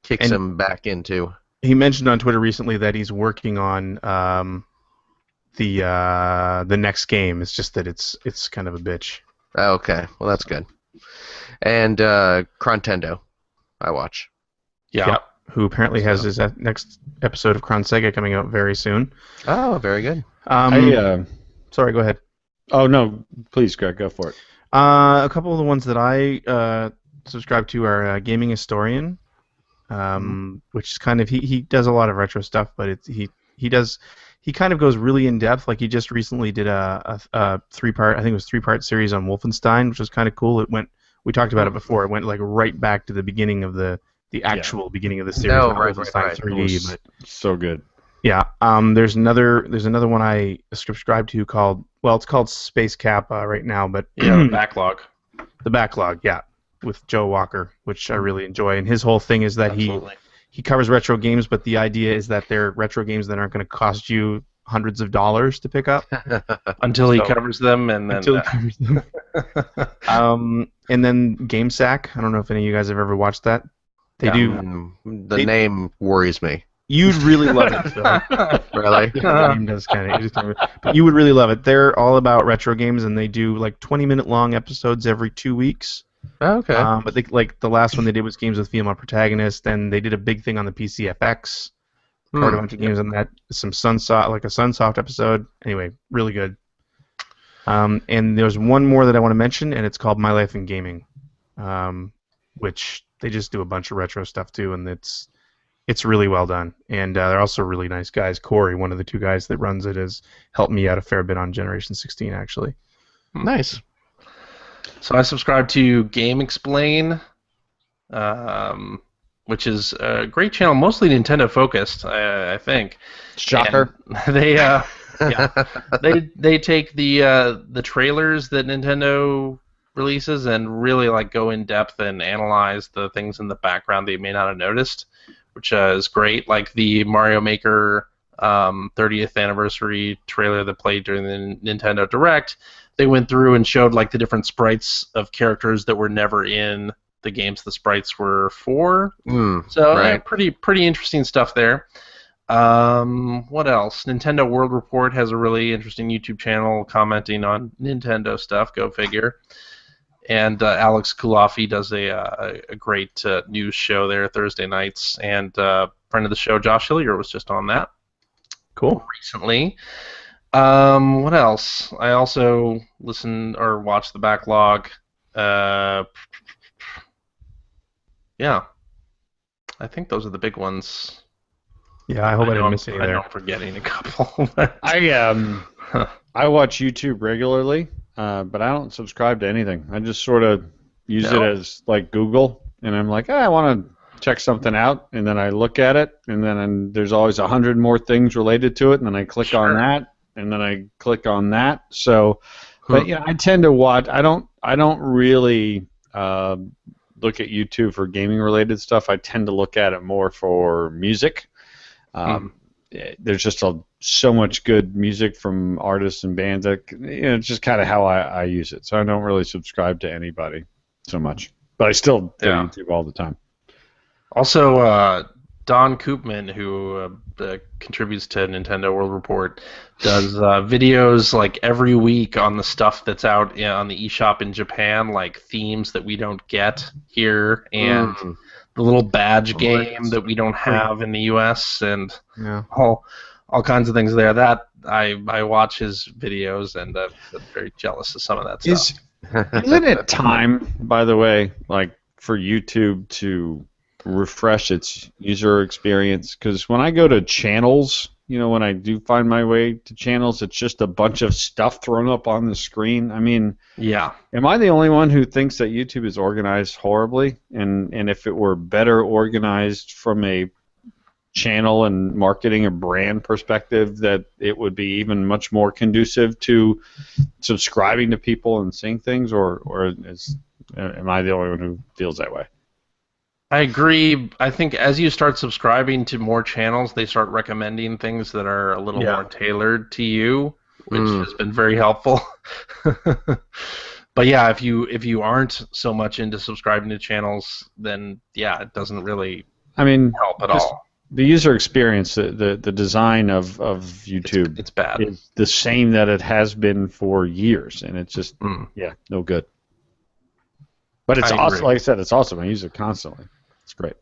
kicks him back into. He mentioned on Twitter recently that he's working on the next game. It's just that it's kind of a bitch. Okay, well that's good. And Crontendo, I watch. Yeah. Who apparently has his next episode of Cron Sega coming out very soon. Oh, very good. Sorry, go ahead. Oh, no, please, Greg, go for it. A couple of the ones that I subscribe to are Gaming Historian, which is kind of, he does a lot of retro stuff, but he kind of goes really in depth. Like he just recently did a 3-part, I think it was 3-part series on Wolfenstein, which was kind of cool. We talked about it before. It went like right back to the beginning of the actual beginning of the series. Wolfenstein 3D, but so good. Yeah, there's another one I subscribe to called it's called Space Kappa right now, but the Backlog. The Backlog, yeah, with Joe Walker, which I really enjoy, and his whole thing is that he covers retro games, but the idea is that they're retro games that aren't going to cost you hundreds of dollars to pick up until he covers them, and then he covers them. And then GameSack. I don't know if any of you guys have ever watched that. They do. The name worries me. You'd really love it, Phil. Really? The name does but you would really love it. They're all about retro games, and they do like 20-minute long episodes every 2 weeks. Okay. But they, like the last one they did was games with female protagonists. Then they did a big thing on the PCFX. Covered a bunch of games on that. Some Sunsoft, like a Sunsoft episode. Anyway, really good. And there's one more that I want to mention, and it's called My Life in Gaming. which they just do a bunch of retro stuff too, and it's really well done. And they're also really nice guys. Corey, one of the two guys that runs it, has helped me out a fair bit on Generation 16, actually. Nice. So I subscribe to Game Explain, which is a great channel, mostly Nintendo focused, I think. Shocker. And they take the trailers that Nintendo releases and really like go in depth and analyze the things in the background that you may not have noticed, which is great. Like the Mario Maker 30th anniversary trailer that played during the Nintendo Direct, they went through and showed like the different sprites of characters that were never in the games the sprites were for. Right. Pretty interesting stuff there. What else? Nintendo World Report has a really interesting YouTube channel commenting on Nintendo stuff. Go figure. And Alex Kulafi does a great news show there Thursday nights. And friend of the show, Josh Hillier, was just on that. Cool. Recently. What else? I also listen or watch the backlog. Yeah. I think those are the big ones. Yeah, I hope I didn't miss any I there. know I'm forgetting a couple. I watch YouTube regularly, but I don't subscribe to anything. I just sort of use it as like Google, and I'm like, I want to check something out, and then I look at it, and then there's always 100 more things related to it, and then I click on that, and then I click on that. So, but I tend to watch. I don't really look at YouTube for gaming related stuff. I tend to look at it more for music. There's just so much good music from artists and bands that it's just kind of how I use it. So I don't really subscribe to anybody so much, but I still do YouTube all the time. Also, Don Koopman, who contributes to Nintendo World Report, does videos like every week on the stuff that's out on the eShop in Japan, like themes that we don't get here, and the little badge game that we don't have in the U.S., and all kinds of things there. That I watch his videos, and I'm very jealous of some of that stuff. Isn't it time, by the way, like for YouTube to refresh its user experience? Because when I go to channels, when I do find my way to channels, it's just a bunch of stuff thrown up on the screen. I mean, am I the only one who thinks that YouTube is organized horribly? And if it were better organized from a channel and marketing or brand perspective, that it would be even much more conducive to subscribing to people and seeing things, or am I the only one who feels that way? I agree. I think as you start subscribing to more channels, they start recommending things that are a little more tailored to you, which has been very helpful. But yeah, if you aren't so much into subscribing to channels, then it doesn't really help at all. The user experience, the design of YouTube, it's bad. Is the same that it has been for years, and it's just no good. But it's awesome. Like I said, it's awesome. I use it constantly. It's great.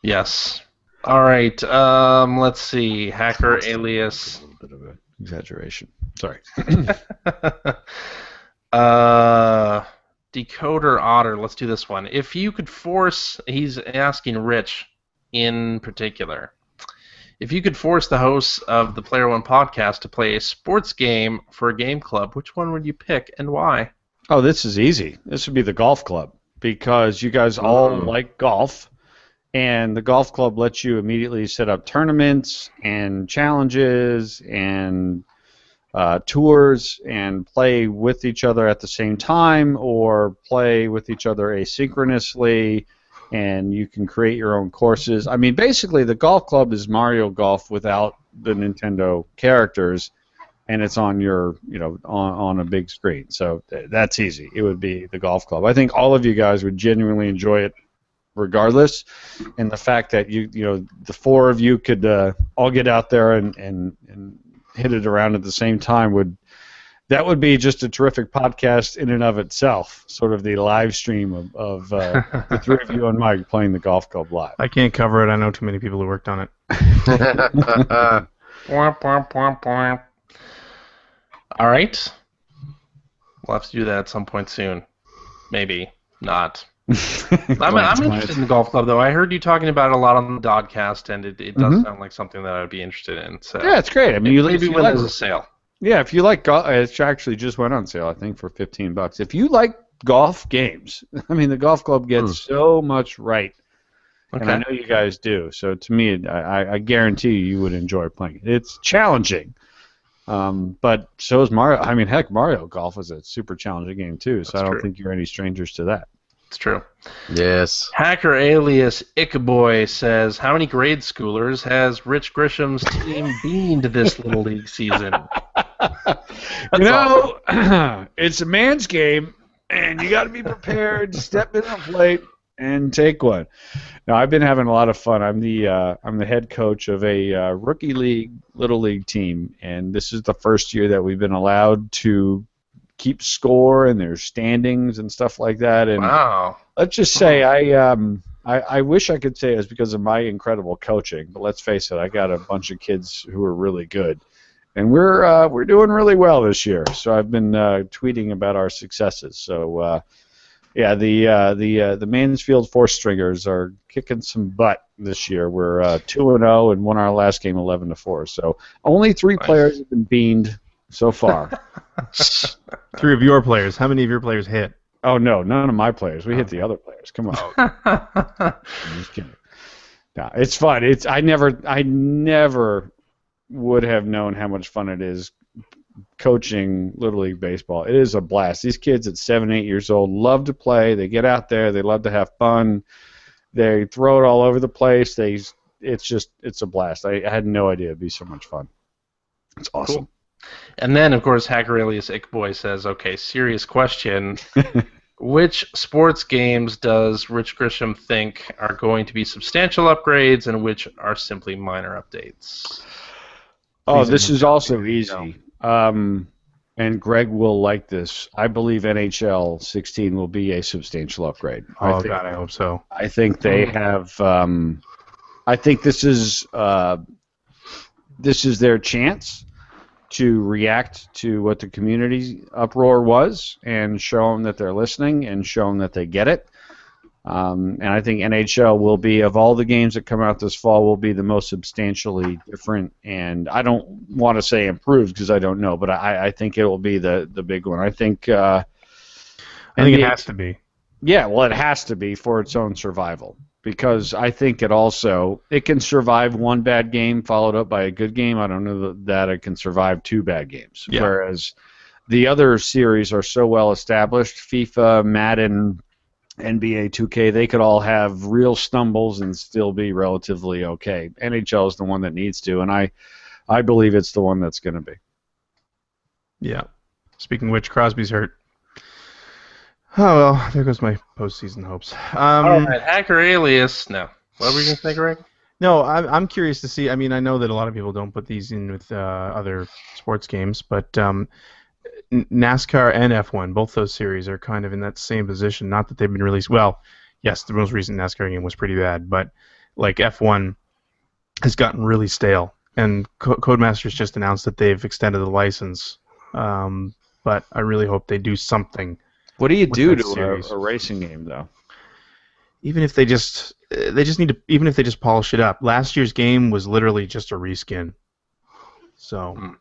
Yes. All right. Let's see. Hacker Alias. A little bit of an exaggeration. Sorry. Decoder Otter. Let's do this one. If you could force, he's asking Rich in particular, if you could force the hosts of the Player One podcast to play a sports game for a game club, which one would you pick and why? Oh, this is easy. This would be the golf club, because you guys all like golf, and the golf club lets you immediately set up tournaments and challenges and tours and play with each other at the same time, or play with each other asynchronously, and you can create your own courses. I mean, basically, the golf club is Mario Golf without the Nintendo characters, and it's on your, on a big screen. So that's easy. It would be the golf club. I think all of you guys would genuinely enjoy it regardless, and the fact that the four of you could all get out there and hit it around at the same time would be just a terrific podcast in and of itself, sort of the live stream of the three of you and Mike playing the golf club live. I can't cover it. I know too many people who worked on it. All right. We'll have to do that at some point soon. Maybe. not. I'm interested in the golf club, though. I heard you talking about it a lot on the Dodcast, and it does sound like something that I'd be interested in. So yeah, it's great. I mean, maybe when there's a sale. Yeah, if you like golf, it actually just went on sale, I think, for $15. If you like golf games, I mean, the golf club gets so much right, and I know you guys do. So to me, I guarantee you would enjoy playing it. It's challenging, but so is Mario. I mean, heck, Mario Golf is a super challenging game too. So I don't think you're any strangers to that. It's true. Yes. Hacker alias Ickaboy says, how many grade schoolers has Rich Grisham's team beaned this Little League season? It's a man's game, and you got to be prepared to step in on plate and take one. Now, I've been having a lot of fun. I'm the head coach of a rookie league Little League team, and this is the first year that we've been allowed to keep score and there's standings and stuff like that. And let's just say I wish I could say it's because of my incredible coaching, but let's face it, I got a bunch of kids who are really good, and we're doing really well this year. So I've been tweeting about our successes. So the Mansfield Four Stringers are kicking some butt this year. We're 2-0 and won our last game 11-4. So only 3 players have been beaned so far. 3 of your players. How many of your players hit? Oh no, none of my players. We hit the other players. Come on. I'm just kidding. No, it's fun. I never would have known how much fun it is coaching Little League baseball. It is a blast. These kids at 7, 8 years old love to play. They get out there. They love to have fun. They throw it all over the place. It's a blast. I had no idea it'd be so much fun. It's awesome. Cool. And then, of course, Hacker alias Ickboy says, okay, serious question. Which sports games does Rich Grisham think are going to be substantial upgrades and which are simply minor updates? Oh, this is also easy. And Greg will like this. I believe NHL 16 will be a substantial upgrade. God, I hope so. I think they have. I think this is their chance to react to what the community uproar was and show them that they're listening and show them that they get it. And I think NHL will be, of all the games that come out this fall, will be the most substantially different. And I don't want to say improved because I don't know, but I think it will be the big one. I think it has to be. Yeah, well, it has to be for its own survival. Because I think it can survive one bad game followed up by a good game. I don't know that it can survive 2 bad games. Yeah. Whereas the other series are so well established, FIFA, Madden, NBA 2K, they could all have real stumbles and still be relatively okay. NHL is the one that needs to, and I believe it's the one that's going to be. Yeah. Speaking of which, Crosby's hurt. Oh, well, there goes my postseason hopes. All right, Hacker alias. No. What were you going to say, Greg? No, I'm curious to see. I mean, I know that a lot of people don't put these in with other sports games, but NASCAR and F1, both those series are kind of in that same position. Not that they've been released. Well, yes, the most recent NASCAR game was pretty bad, but like F1 has gotten really stale, and Codemasters just announced that they've extended the license. But I really hope they do something. What do you do to a racing game, though? Even if they just need to, even if they just polish it up. Last year's game was literally just a reskin. So,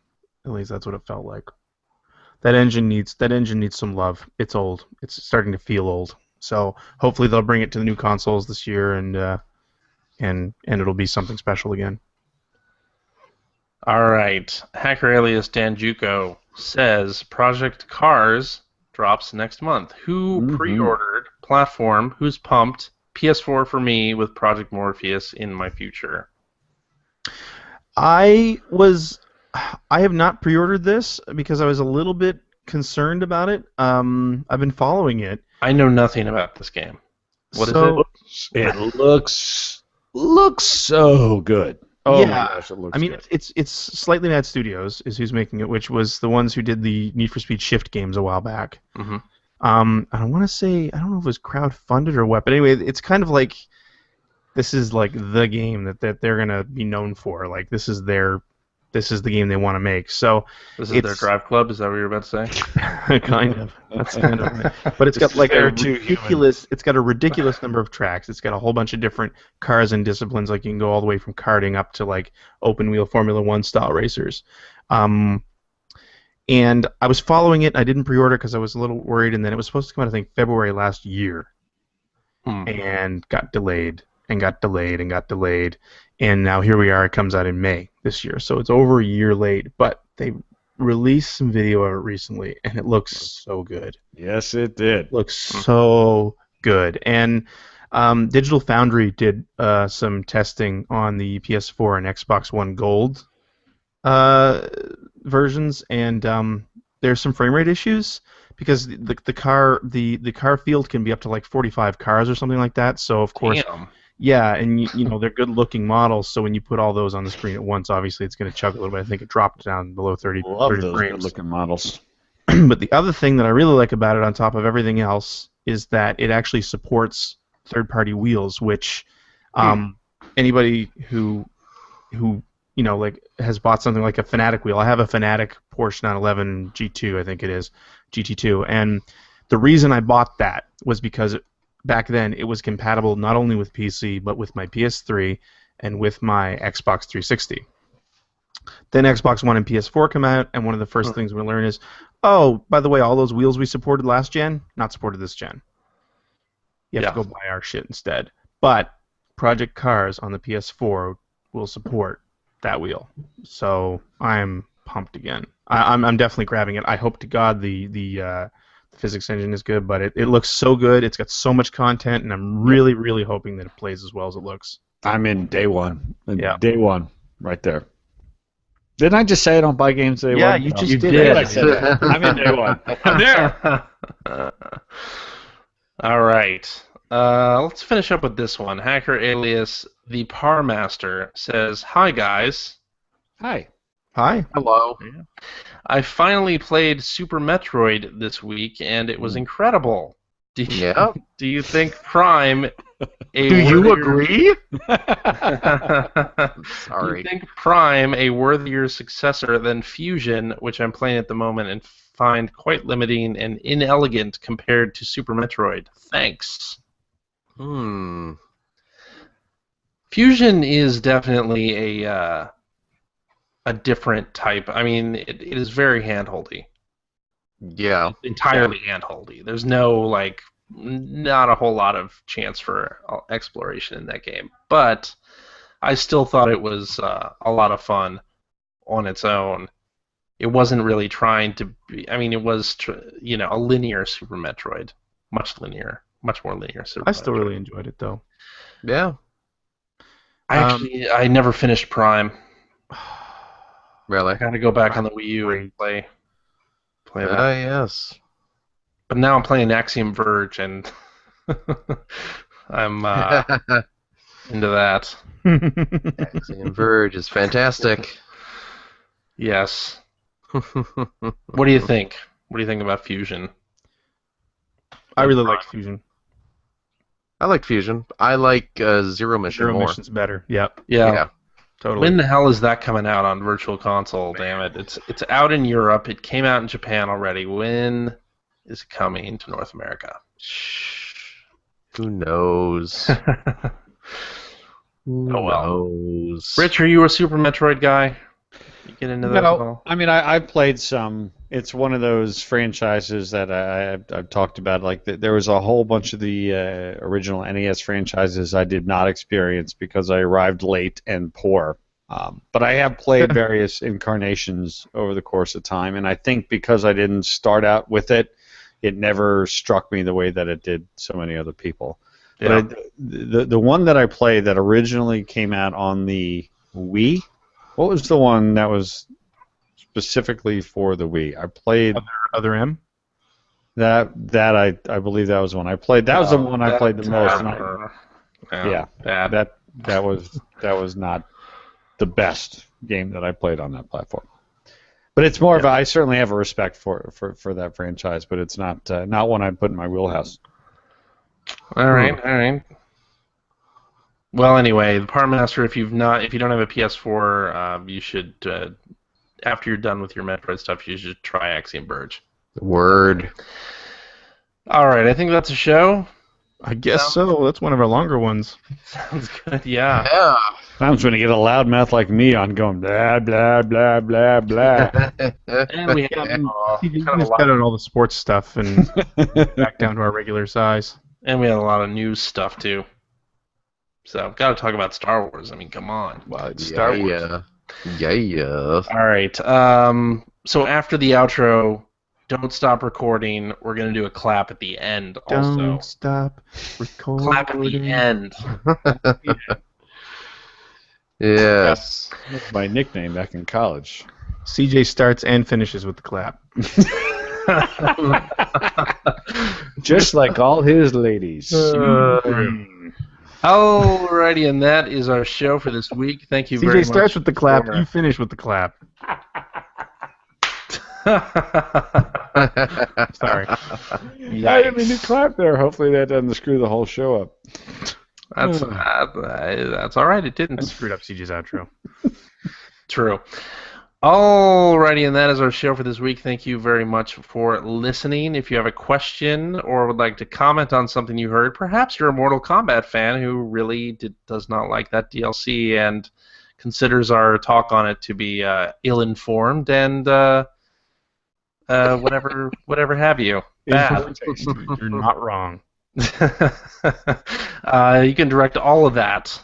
at least that's what it felt like. That engine needs some love. It's old. It's starting to feel old. So hopefully they'll bring it to the new consoles this year, and it'll be something special again. All right, Hacker alias Danjuko says Project Cars drops next month. Who pre-ordered? Platform? Who's pumped? PS4 for me with Project Morpheus in my future. I have not pre-ordered this because I was a little bit concerned about it. I've been following it. I know nothing about this game. What is it? It looks so good. Oh yeah. My gosh, it looks good. It's Slightly Mad Studios is who's making it, which was the ones who did the Need for Speed Shift games a while back. Mm-hmm. I want to say, I don't know if it was crowdfunded or what, but anyway, it's kind of like this is like the game that they're gonna be known for. Like this is their this is the game they want to make. So This is their drive club. Is that what you're about to say? kind of. That's kind of right. But it's got like a ridiculous. It's got a ridiculous number of tracks. It's got a whole bunch of different cars and disciplines. Like you can go all the way from karting up to like open wheel Formula One style racers. And I was following it. I didn't pre-order because I was a little worried, and then it was supposed to come out, I think, February last year, and got delayed, and got delayed, and got delayed, and now here we are. It comes out in May this year, so it's over a year late. But they released some video of it recently, and it looks so good. Yes, it did. Looks so good. And Digital Foundry did some testing on the PS4 and Xbox One Gold versions, and there's some frame rate issues because the car field can be up to like 45 cars or something like that. So of course, yeah, and you know they're good looking models. So when you put all those on the screen at once, obviously it's going to chug a little bit. I think it dropped down below 30. Love 30 those frames. good looking models. But the other thing that I really like about it, on top of everything else, is that it actually supports third-party wheels, which anybody who you know, like has bought something like a Fanatec wheel. I have a Fanatec Porsche 911 G2, I think it is, GT2, and the reason I bought that was because back then it was compatible not only with PC but with my PS3 and with my Xbox 360. Then Xbox One and PS4 come out, and one of the first things we learn is, oh, by the way, all those wheels we supported last gen, not supported this gen. You have to go buy our shit instead. But Project Cars on the PS4 will support that wheel, so I'm pumped again. I'm definitely grabbing it. I hope to God the physics engine is good, but it looks so good. It's got so much content, and I'm really, really hoping that it plays as well as it looks. I'm in day one. Day one, right there. Didn't I just say I don't buy games day one? Yeah, you just did. I said that. I'm in day one. I'm there. All right. Let's finish up with this one. Hacker alias the Parmaster says, "Hi guys." Hi. Hi. Hello. Yeah. I finally played Super Metroid this week, and it was incredible. Do you think Prime? Do you agree? Sorry. Do you think Prime a worthier successor than Fusion, which I'm playing at the moment and find quite limiting and inelegant compared to Super Metroid? Thanks. Fusion is definitely a different type. I mean, it is very handholdy. Yeah. Entirely handholdy. There's no, not a whole lot of chance for exploration in that game. But I still thought it was a lot of fun on its own. It wasn't really trying to be... I mean, it was, a linear Super Metroid. Much more linear Super I still Metroid. really enjoyed it, though. Yeah. I never finished Prime. Really? I gotta go back on the Wii U and play that. Yes. But now I'm playing Axiom Verge, and I'm into that. Axiom Verge is fantastic. Yes. What do you think? What do you think about Fusion? I really liked Fusion. I like Fusion. I like Zero Mission more. Zero Mission's better. Yep. Yeah. Totally. When the hell is that coming out on Virtual Console? Damn it! It's out in Europe. It came out in Japan already. When is it coming to North America? Who knows? Who knows? Rich, are you a Super Metroid guy? You get into that at all? I mean, I played some. It's one of those franchises that I've talked about. Like there was a whole bunch of the original NES franchises I did not experience because I arrived late and poor. But I have played various incarnations over the course of time, and I think because I didn't start out with it, it never struck me the way that it did so many other people. Yeah. But the one that I played that originally came out on the Wii, what was the one that was specifically for the Wii? I played Other M. That I believe that was one I played. That was the one I played the most. And that was not the best game that I played on that platform. But it's more of I certainly have a respect for that franchise, but it's not one I put in my wheelhouse. All right. Well, anyway, the Par Master. If you don't have a PS4, you should. After you're done with your Metroid stuff, you should try Axiom Verge. Word. All right, I think that's a show. I guess so. That's one of our longer ones. Sounds good. Yeah. Yeah. Times when you get a loudmouth like me on going blah blah blah blah blah. And we have You just got out all the sports stuff and back down to our regular size. and we had a lot of news stuff too. So, got to talk about Star Wars. I mean, come on. Well, it's Star Wars. Yeah. All right. So after the outro, don't stop recording. We're gonna do a clap at the end. Also, Don't stop recording. clap at the end. Yes. That's my nickname back in college. CJ starts and finishes with the clap. Just like all his ladies. Alrighty, and that is our show for this week. Thank you very CJ much. starts with the clap. for- You finish with the clap. Sorry. I didn't mean to clap there. Hopefully that doesn't screw the whole show up. That's all right. It I didn't. screwed up CJ's outro. True. Alrighty, and that is our show for this week. Thank you very much for listening. If you have a question or would like to comment on something you heard, perhaps you're a Mortal Kombat fan who really does not like that DLC and considers our talk on it to be ill-informed and whatever have you. Bad. You're not wrong. You can direct all of that.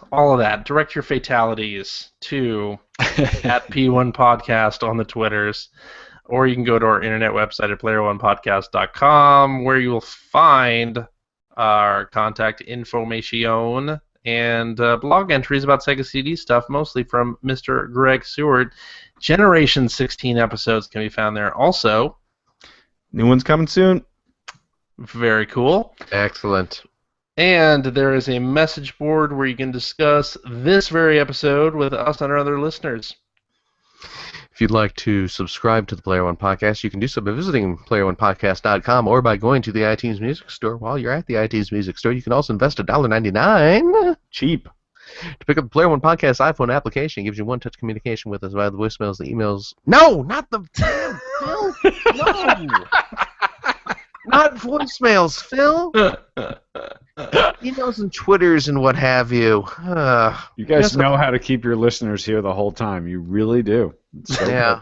Direct your fatalities to at P1 Podcast on the Twitters, or you can go to our internet website at player1podcast.com, where you will find our contact information and blog entries about Sega CD stuff, mostly from Mr. Greg Seward. Generation 16 episodes can be found there also. New one's coming soon. Very cool. Excellent. And there is a message board where you can discuss this very episode with us and our other listeners. If you'd like to subscribe to the Player One Podcast, you can do so by visiting player1podcast.com or by going to the iTunes Music Store. While you're at the iTunes Music Store, you can also invest $1.99 Cheap. to pick up the Player One Podcast iPhone application. It gives you one-touch communication with us via the voicemails, the emails. No, not the Phil. No. Not voicemails, Phil. Emails and Twitters and what have you. You guys know how to keep your listeners here the whole time. You really do. It's so Yeah.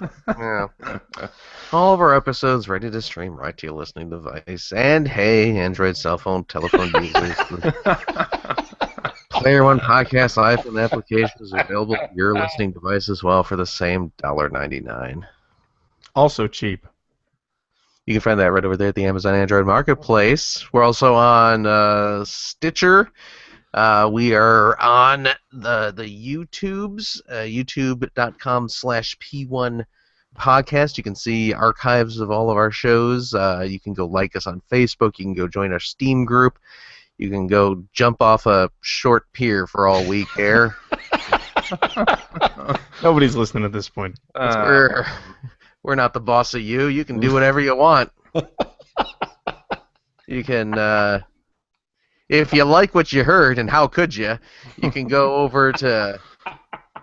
All of our episodes ready to stream right to your listening device. And hey, Android cell phone, telephone users. Player One Podcast iPhone application is available to your listening device as well for the same $1.99. Also cheap. You can find that right over there at the Amazon Android Marketplace. We're also on Stitcher. We are on the YouTubes, youtube.com/P1 Podcast. You can see archives of all of our shows. You can go like us on Facebook. You can go join our Steam group. You can go jump off a short pier for all we care. Nobody's listening at this point. We're not the boss of you. You can do whatever you want. You can, if you like what you heard, and how could you can go over to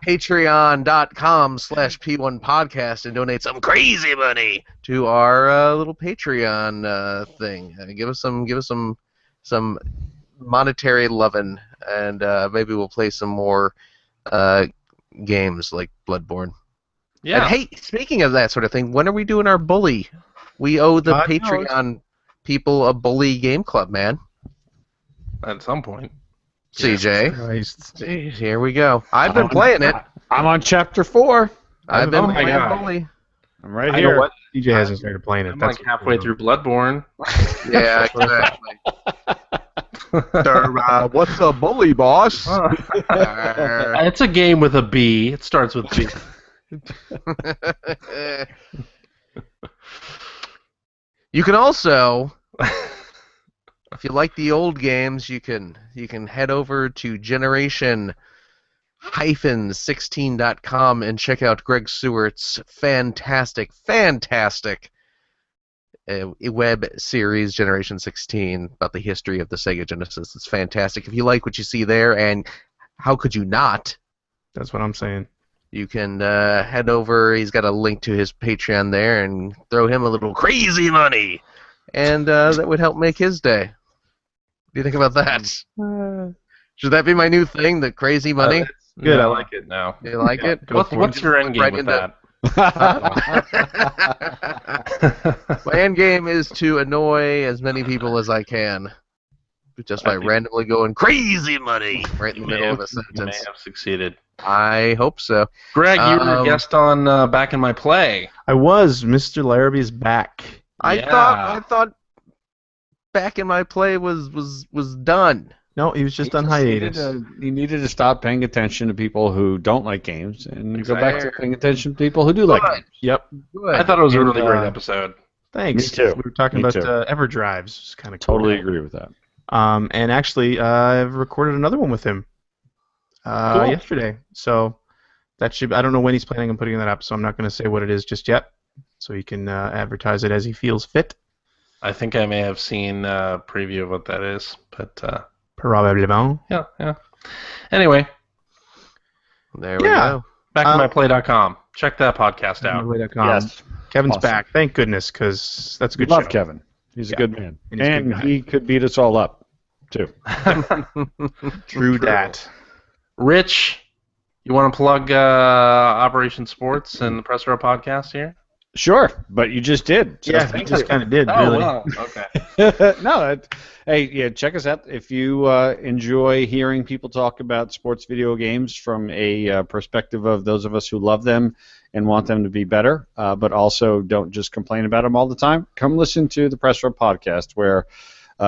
patreon.com/P1 Podcast and donate some crazy money to our little Patreon thing. Give us some monetary lovin', and maybe we'll play some more games like Bloodborne. Yeah. And hey, speaking of that sort of thing, when are we doing our bully? We owe the Patreon people a bully game club, man. At some point. CJ. Christ. Jeez, here we go. I've been playing it. I'm on chapter 4. I've been oh my playing God. bully. I'm right I know here. what? DJ hasn't started playing it. I'm That's like halfway through Bloodborne. Yeah, exactly. What's a bully, boss? It's a game with a B. It starts with B. You can also, if you like the old games, you can head over to generation-16.com and check out Greg Stewart's fantastic web series, Generation 16, about the history of the Sega Genesis. It's fantastic. If you like what you see there and how could you not? That's what I'm saying. You can head over. He's got a link to his Patreon there, and throw him a little crazy money, and that would help make his day. What do you think about that? Should that be my new thing, the crazy money? Good, I like it now. You like it? What's your end game right with into- that? My end game is to annoy as many people as I can, just by randomly going crazy money right in the middle of a You may sentence. have succeeded. I hope so. Greg, you were a guest on Back in My Play. I was. Mr. Larrabee's back. I thought Back in My Play was done. No, he was just on hiatus. He needed to stop paying attention to people who don't like games and go back to Exactly. paying attention to people who do like games. Yep. Good. I thought it was a really And, great episode. Thanks. Me too. We were talking Me about too. EverDrives. It's kind of cool. Totally agree with that. And actually, I've recorded another one with him yesterday. So that should. I don't know when he's planning on putting that up, so I'm not going to say what it is just yet. So he can advertise it as he feels fit. I think I may have seen a preview of what that is, but Probablement. yeah. Anyway, There we Yeah. go. backinmyplay.com. Check that podcast out. Yes. Kevin's Awesome. back. Thank goodness, because that's a We good love show. Kevin. He's a good man. And he's a good And guy. he could beat us all up, too. True that. Rich, you want to plug Operation Sports and the Press Row podcast here? Sure, but you just did. So Yeah, he thank just you. kind of did, Oh, really. wow. Okay. No, hey, yeah, check us out. If you enjoy hearing people talk about sports video games from a perspective of those of us who love them and want them to be better, but also don't just complain about them all the time, come listen to the Press Row podcast, where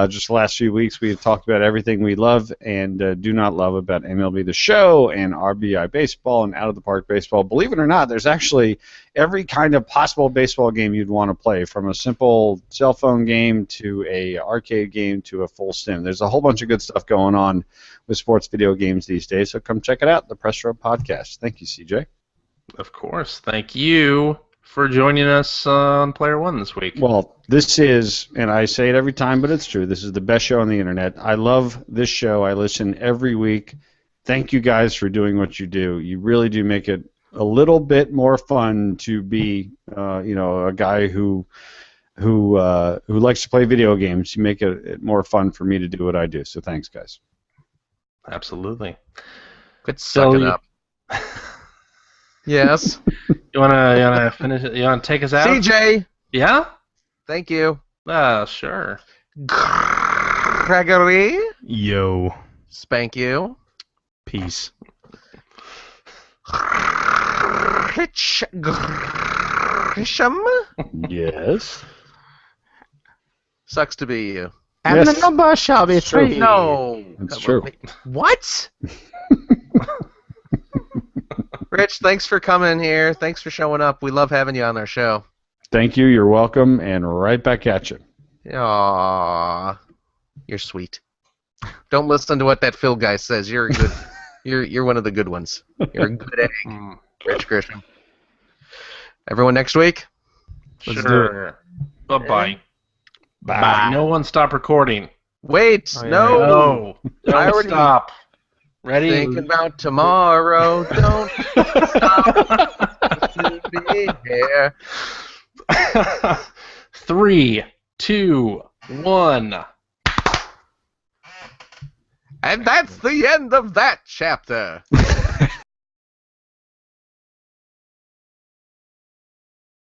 just the last few weeks we've talked about everything we love and do not love about MLB The Show and RBI Baseball and Out of the Park Baseball. Believe it or not, there's actually every kind of possible baseball game you'd want to play, from a simple cell phone game to a arcade game to a full sim. There's a whole bunch of good stuff going on with sports video games these days, so come check it out, the Press Row Podcast. Thank you, CJ. Of course. Thank you for joining us on Player One this week. Well, this is, and I say it every time, but it's true, this is the best show on the internet. I love this show. I listen every week. Thank you guys for doing what you do. You really do make it a little bit more fun to be, a guy who likes to play video games. You make it more fun for me to do what I do. So thanks, guys. Absolutely. Quit sucking you- up. Yes. You wanna finish it? You wanna take us out? CJ, Yeah? thank you. Sure. Gregory, Yo. spank you. Peace. Rich Grisham, Yes. sucks to be you. And Yes. the number shall be true. three. No. That's Come true. on, wait. What? Rich, thanks for coming here. Thanks for showing up. We love having you on our show. Thank you. You're welcome, and right back at you. Aww, you're sweet. Don't listen to what that Phil guy says. You're a good. you're one of the good ones. You're a good egg, Mm, Rich Grisham. Everyone next week. Let's do sure. Bye-bye. Bye. No one stop recording. Wait, Oh, yeah. no. No. I Don't already- stop. Ready? Thinking about tomorrow. Don't stop to be here. 3, 2, 1. And that's the end of that chapter.